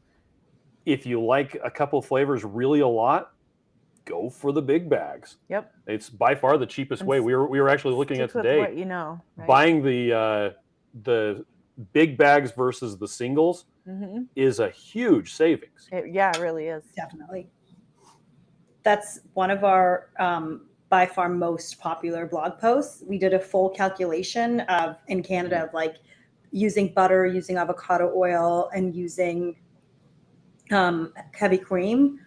If you like a couple of flavors really a lot, go for the big bags. Yep. It's by far the cheapest way. We were actually looking at Stick with today what you know, right? buying the big bags versus the singles is a huge savings. It really is. Definitely. That's one of our by far most popular blog posts. We did a full calculation of in Canada of like using butter, using avocado oil, and using heavy cream,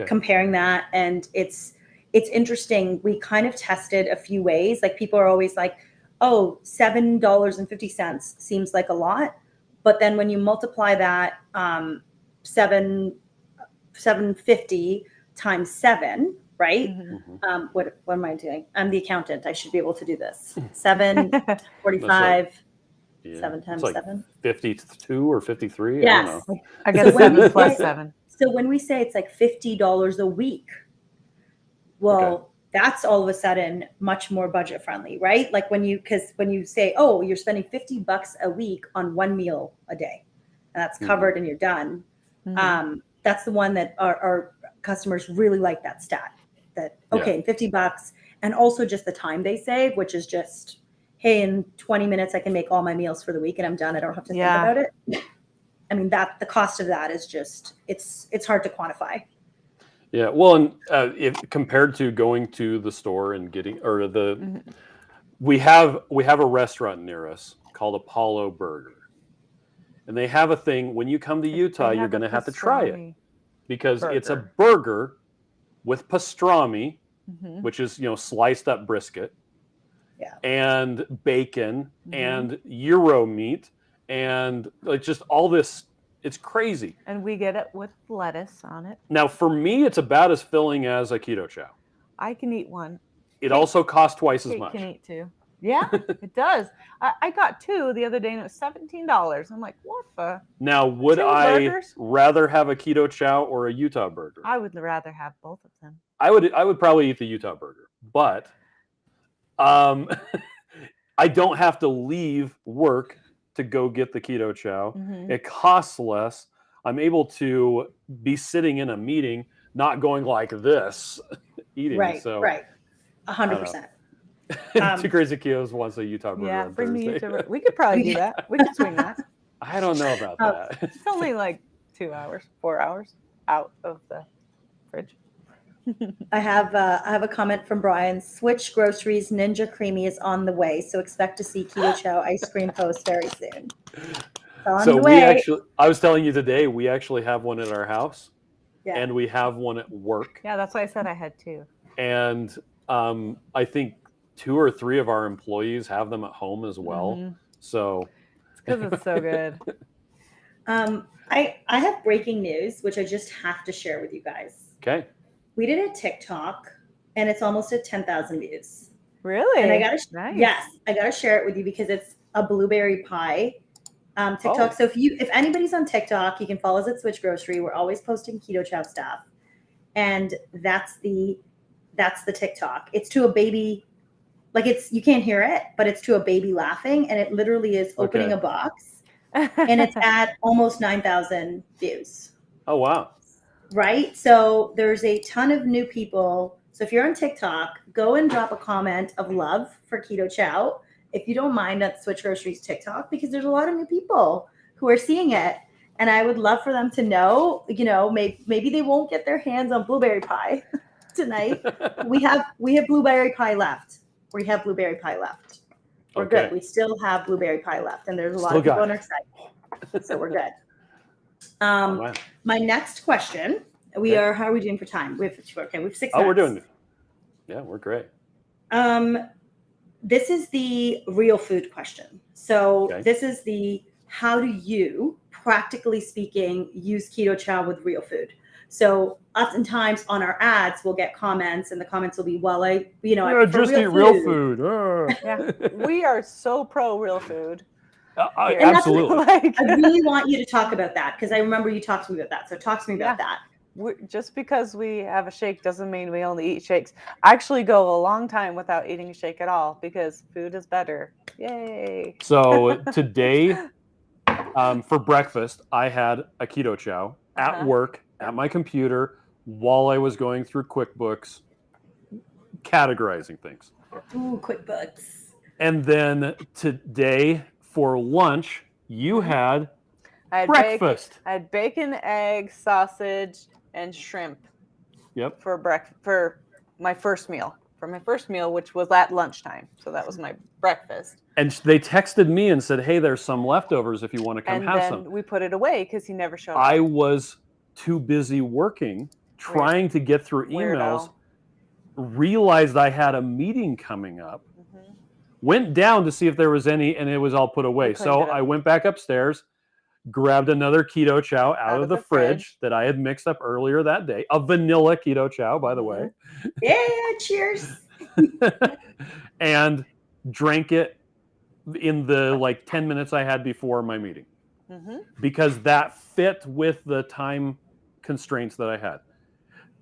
comparing that. And it's interesting. We kind of tested a few ways. Like people are always like, oh, $7.50 seems like a lot. But then when you multiply that $7.50 times 7, right? What am I doing? I'm the accountant. I should be able to do this. 7.45, 7 times like 7. 52 or 53. Yes. I don't know. I guess 7 plus 7. So when we say it's like $50 a week, well, that's all of a sudden much more budget friendly, right? Like when you say, oh, you're spending $50 a week on one meal a day, and that's covered and you're done. That's the one that our customers really like, that stat. That okay, $50, and also just the time they save, which is just, hey, in 20 minutes I can make all my meals for the week and I'm done. I don't have to think about it. I mean, that the cost of that is just it's hard to quantify. Yeah, well, and if compared to going to the store and getting we have a restaurant near us called Apollo Burger, and they have a thing when you come to Utah, you're going to have to try it because it's a burger with pastrami, which is sliced up brisket, and bacon and gyro meat and like just all this. It's crazy. And we get it with lettuce on it. Now, for me, it's about as filling as a keto chow. I can eat one. It also costs twice as much. Can eat 2. Yeah, it does. I got 2 the other day and it was $17. I'm like, what the? Now, would 2 I burgers? rather have a keto chow or a Utah burger? I would rather have both of them. I would probably eat the Utah burger, but I don't have to leave work to go get the keto chow. It costs less. I'm able to be sitting in a meeting, not going like this, eating. Right, so, right. 100%. Two Crazy Ketos wants a Utah burger on bring me Thursday. Utah. We could probably do that. We could swing that. I don't know about that. It's only like 2 hours, 4 hours out of the fridge. I have a comment from Brian. SwitchGrocery's Ninja Creamy is on the way, so expect to see Keto Chow ice cream post very soon. I was telling you today, we actually have one at our house, and we have one at work. Yeah, that's why I said I had 2. And I think 2 or 3 of our employees have them at home as well. So it's because it's so good. I have breaking news, which I just have to share with you guys. Okay. We did a TikTok, and it's almost at 10,000 views. Really? And I gotta, nice. I gotta share it with you because it's a blueberry pie TikTok. So if anybody's on TikTok, you can follow us at SwitchGrocery. We're always posting Keto Chow stuff, and that's the TikTok. It's to a baby, like you can't hear it, but it's to a baby laughing, and it literally is opening a box, and it's at almost 9,000 views. Oh wow. Right? So there's a ton of new people. So if you're on TikTok, go and drop a comment of love for Keto Chow, if you don't mind, at SwitchGrocery's TikTok, because there's a lot of new people who are seeing it. And I would love for them to know, maybe they won't get their hands on blueberry pie tonight. We have blueberry pie left. We're good. We still have blueberry pie left. And there's a lot of people on our site. So we're good. Wow. My next question, how are we doing for time? We have 6 minutes. We're doing it. Yeah, we're great. This is the real food question. So this is how do you, practically speaking, use Keto Chow with real food? So oftentimes on our ads, we'll get comments, and the comments will be, well, just eat real food. Yeah, we are so pro real food. Absolutely. I really want you to talk about that, because I remember you talked to me about that. So talk to me about that. just because we have a shake doesn't mean we only eat shakes. I actually go a long time without eating a shake at all because food is better. Yay. So today, for breakfast, I had a keto chow at work at my computer while I was going through QuickBooks, categorizing things. Ooh, QuickBooks. And then today for lunch, you had I had breakfast. I had bacon, egg, sausage, and shrimp. Yep. For my first meal. For my first meal, which was at lunchtime. So that was my breakfast. And they texted me and said, "Hey, there's some leftovers if you want to come And have then some." we put it away because he never showed up. I was too busy working, trying to get through emails, realized I had a meeting coming up, went down to see if there was any, and it was all put away. So I went back upstairs, grabbed another keto chow out of the fridge that I had mixed up earlier that day, a vanilla keto chow, by the way. Yeah, cheers. And drank it in the 10 minutes I had before my meeting. Because that fit with the time constraints that I had.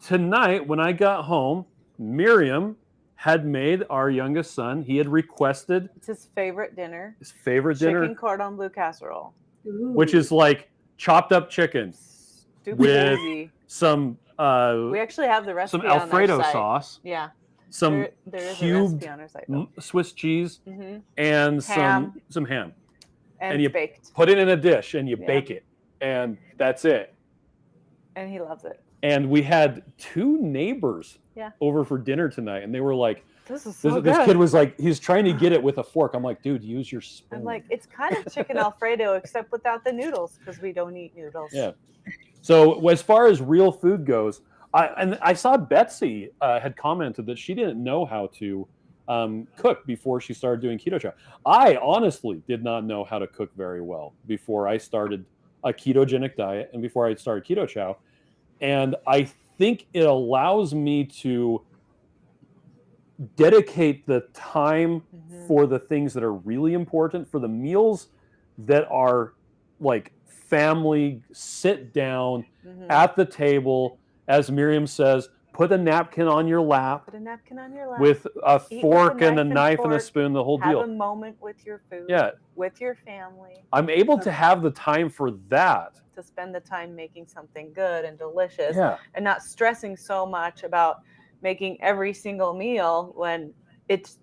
Tonight, when I got home, Miriam had made our youngest son, he had requested it's his favorite dinner. Chicken cordon bleu casserole. Ooh. Which is like chopped up chicken with easy. some We actually have the recipe some Alfredo on our site. sauce. Yeah. Some there is cubed a recipe on our site, Swiss cheese and Ham. some ham. and you baked. Put it in a dish and you bake it. And that's it. And he loves it. And we had 2 neighbors over for dinner tonight, and they were like, This is so good. this kid was like, he's trying to get it with a fork. I'm like, dude, use your spoon. I'm like, it's kind of chicken Alfredo except without the noodles because we don't eat noodles. Yeah. So as far as real food goes, I saw Betsy had commented that she didn't know how to cook before she started doing keto chow. I honestly did not know how to cook very well before I started a ketogenic diet and before I started keto chow. And I think it allows me to dedicate the time for the things that are really important, for the meals that are like family, sit down at the table. As Miriam says, put a napkin on your lap. Put a napkin on your lap. With a Eat fork with a and a knife and a spoon, the whole deal. Have a moment with your food. Yeah. With your family. I'm able to have the time for that. To spend the time making something good and delicious. Yeah. And not stressing so much about making every single meal when it's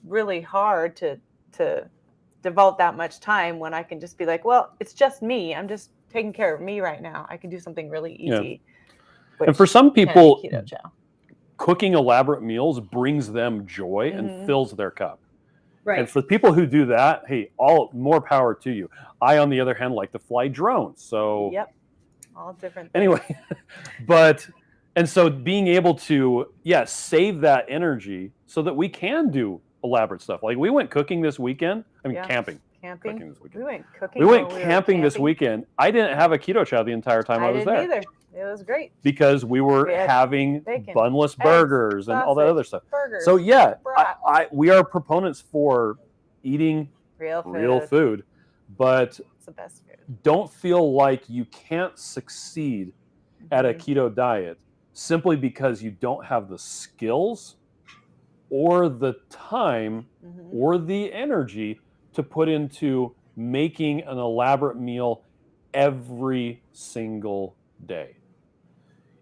really hard to devote that much time when I can just be like, well, it's just me. I'm just taking care of me right now. I can do something really easy. Yeah. And for some people, keto chow. Cooking elaborate meals brings them joy and fills their cup. Right. And for people who do that, hey, all more power to you. I, on the other hand, like to fly drones. So all different things. Anyway, and so being able to save that energy so that we can do elaborate stuff. Like we went cooking this weekend. I mean camping. Camping. This weekend. We went cooking. We went camping this weekend. I didn't have a keto chow the entire time I was there. I didn't either. It was great. Because we were having bacon, bunless burgers and all that other stuff. Burgers, so we are proponents for eating real food, but it's the best food. Don't feel like you can't succeed at a keto diet simply because you don't have the skills or the time or the energy to put into making an elaborate meal every single day.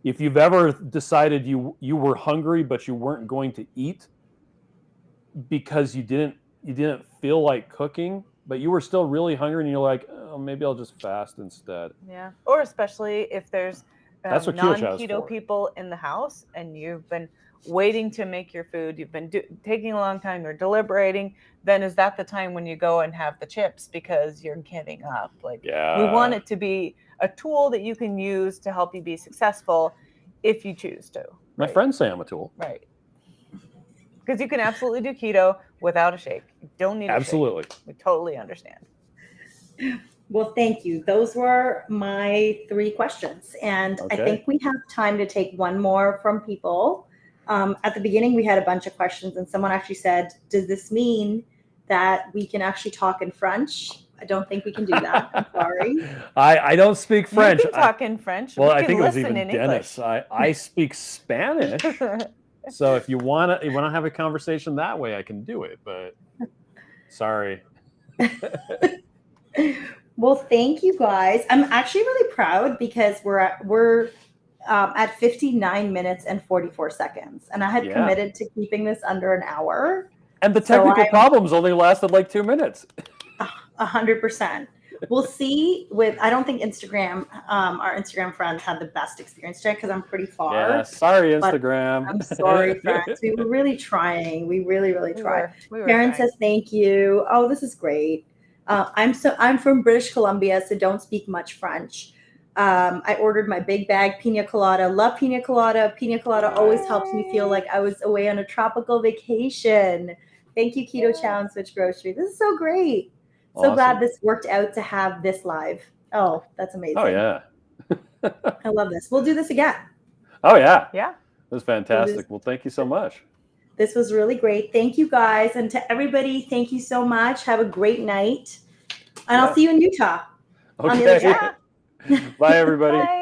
If you've ever decided you were hungry but you weren't going to eat because you didn't feel like cooking, but you were still really hungry and you're like, oh, maybe I'll just fast instead. Yeah. Or especially if there's That's what keto chow is non-keto for. people in the house and you've been waiting to make your food, you've been taking a long time, you're deliberating, then is that the time when you go and have the chips because you're giving up? Like, we want it to be a tool that you can use to help you be successful if you choose to. My friends say I'm a tool. Right. Because you can absolutely do keto without a shake. You don't need a shake. We totally understand. Well, thank you. Those were my 3 questions. And I think we have time to take one more from people. At the beginning, we had a bunch of questions, and someone actually said, does this mean that we can actually talk in French I don't think we can do that. I'm sorry. I don't speak French. You can talk in French. Well, We I can think it was listen even in Dennis. I speak Spanish. So if you wanna have a conversation that way, I can do it. But sorry. Well, thank you guys. I'm actually really proud because we're at 59 minutes and 44 seconds, and I had Yeah. committed to keeping this under an hour. And the So technical I'm- problems only lasted like 2 minutes. 100%. We'll see. I don't think Instagram, our Instagram friends had the best experience today because I'm pretty far. Yeah, sorry, but Instagram. I'm sorry, friends. We were really trying. We really, really tried. We were Karen trying. says thank you. Oh, this is great. I'm from British Columbia, so don't speak much French. I ordered my big bag Pina Colada. Love Pina Colada. Pina Colada always helps me feel like I was away on a tropical vacation. Thank you, Keto Chow and SwitchGrocery. This is so great. So Awesome. glad this worked out to have this live. Oh, that's amazing. Oh yeah. I love this. We'll do this again. Oh yeah. Yeah. It was fantastic. Well, thank you so much. This was really great. Thank you guys. And to everybody, thank you so much. Have a great night. And I'll see you in Utah. On the other Okay. side. Bye everybody. Bye.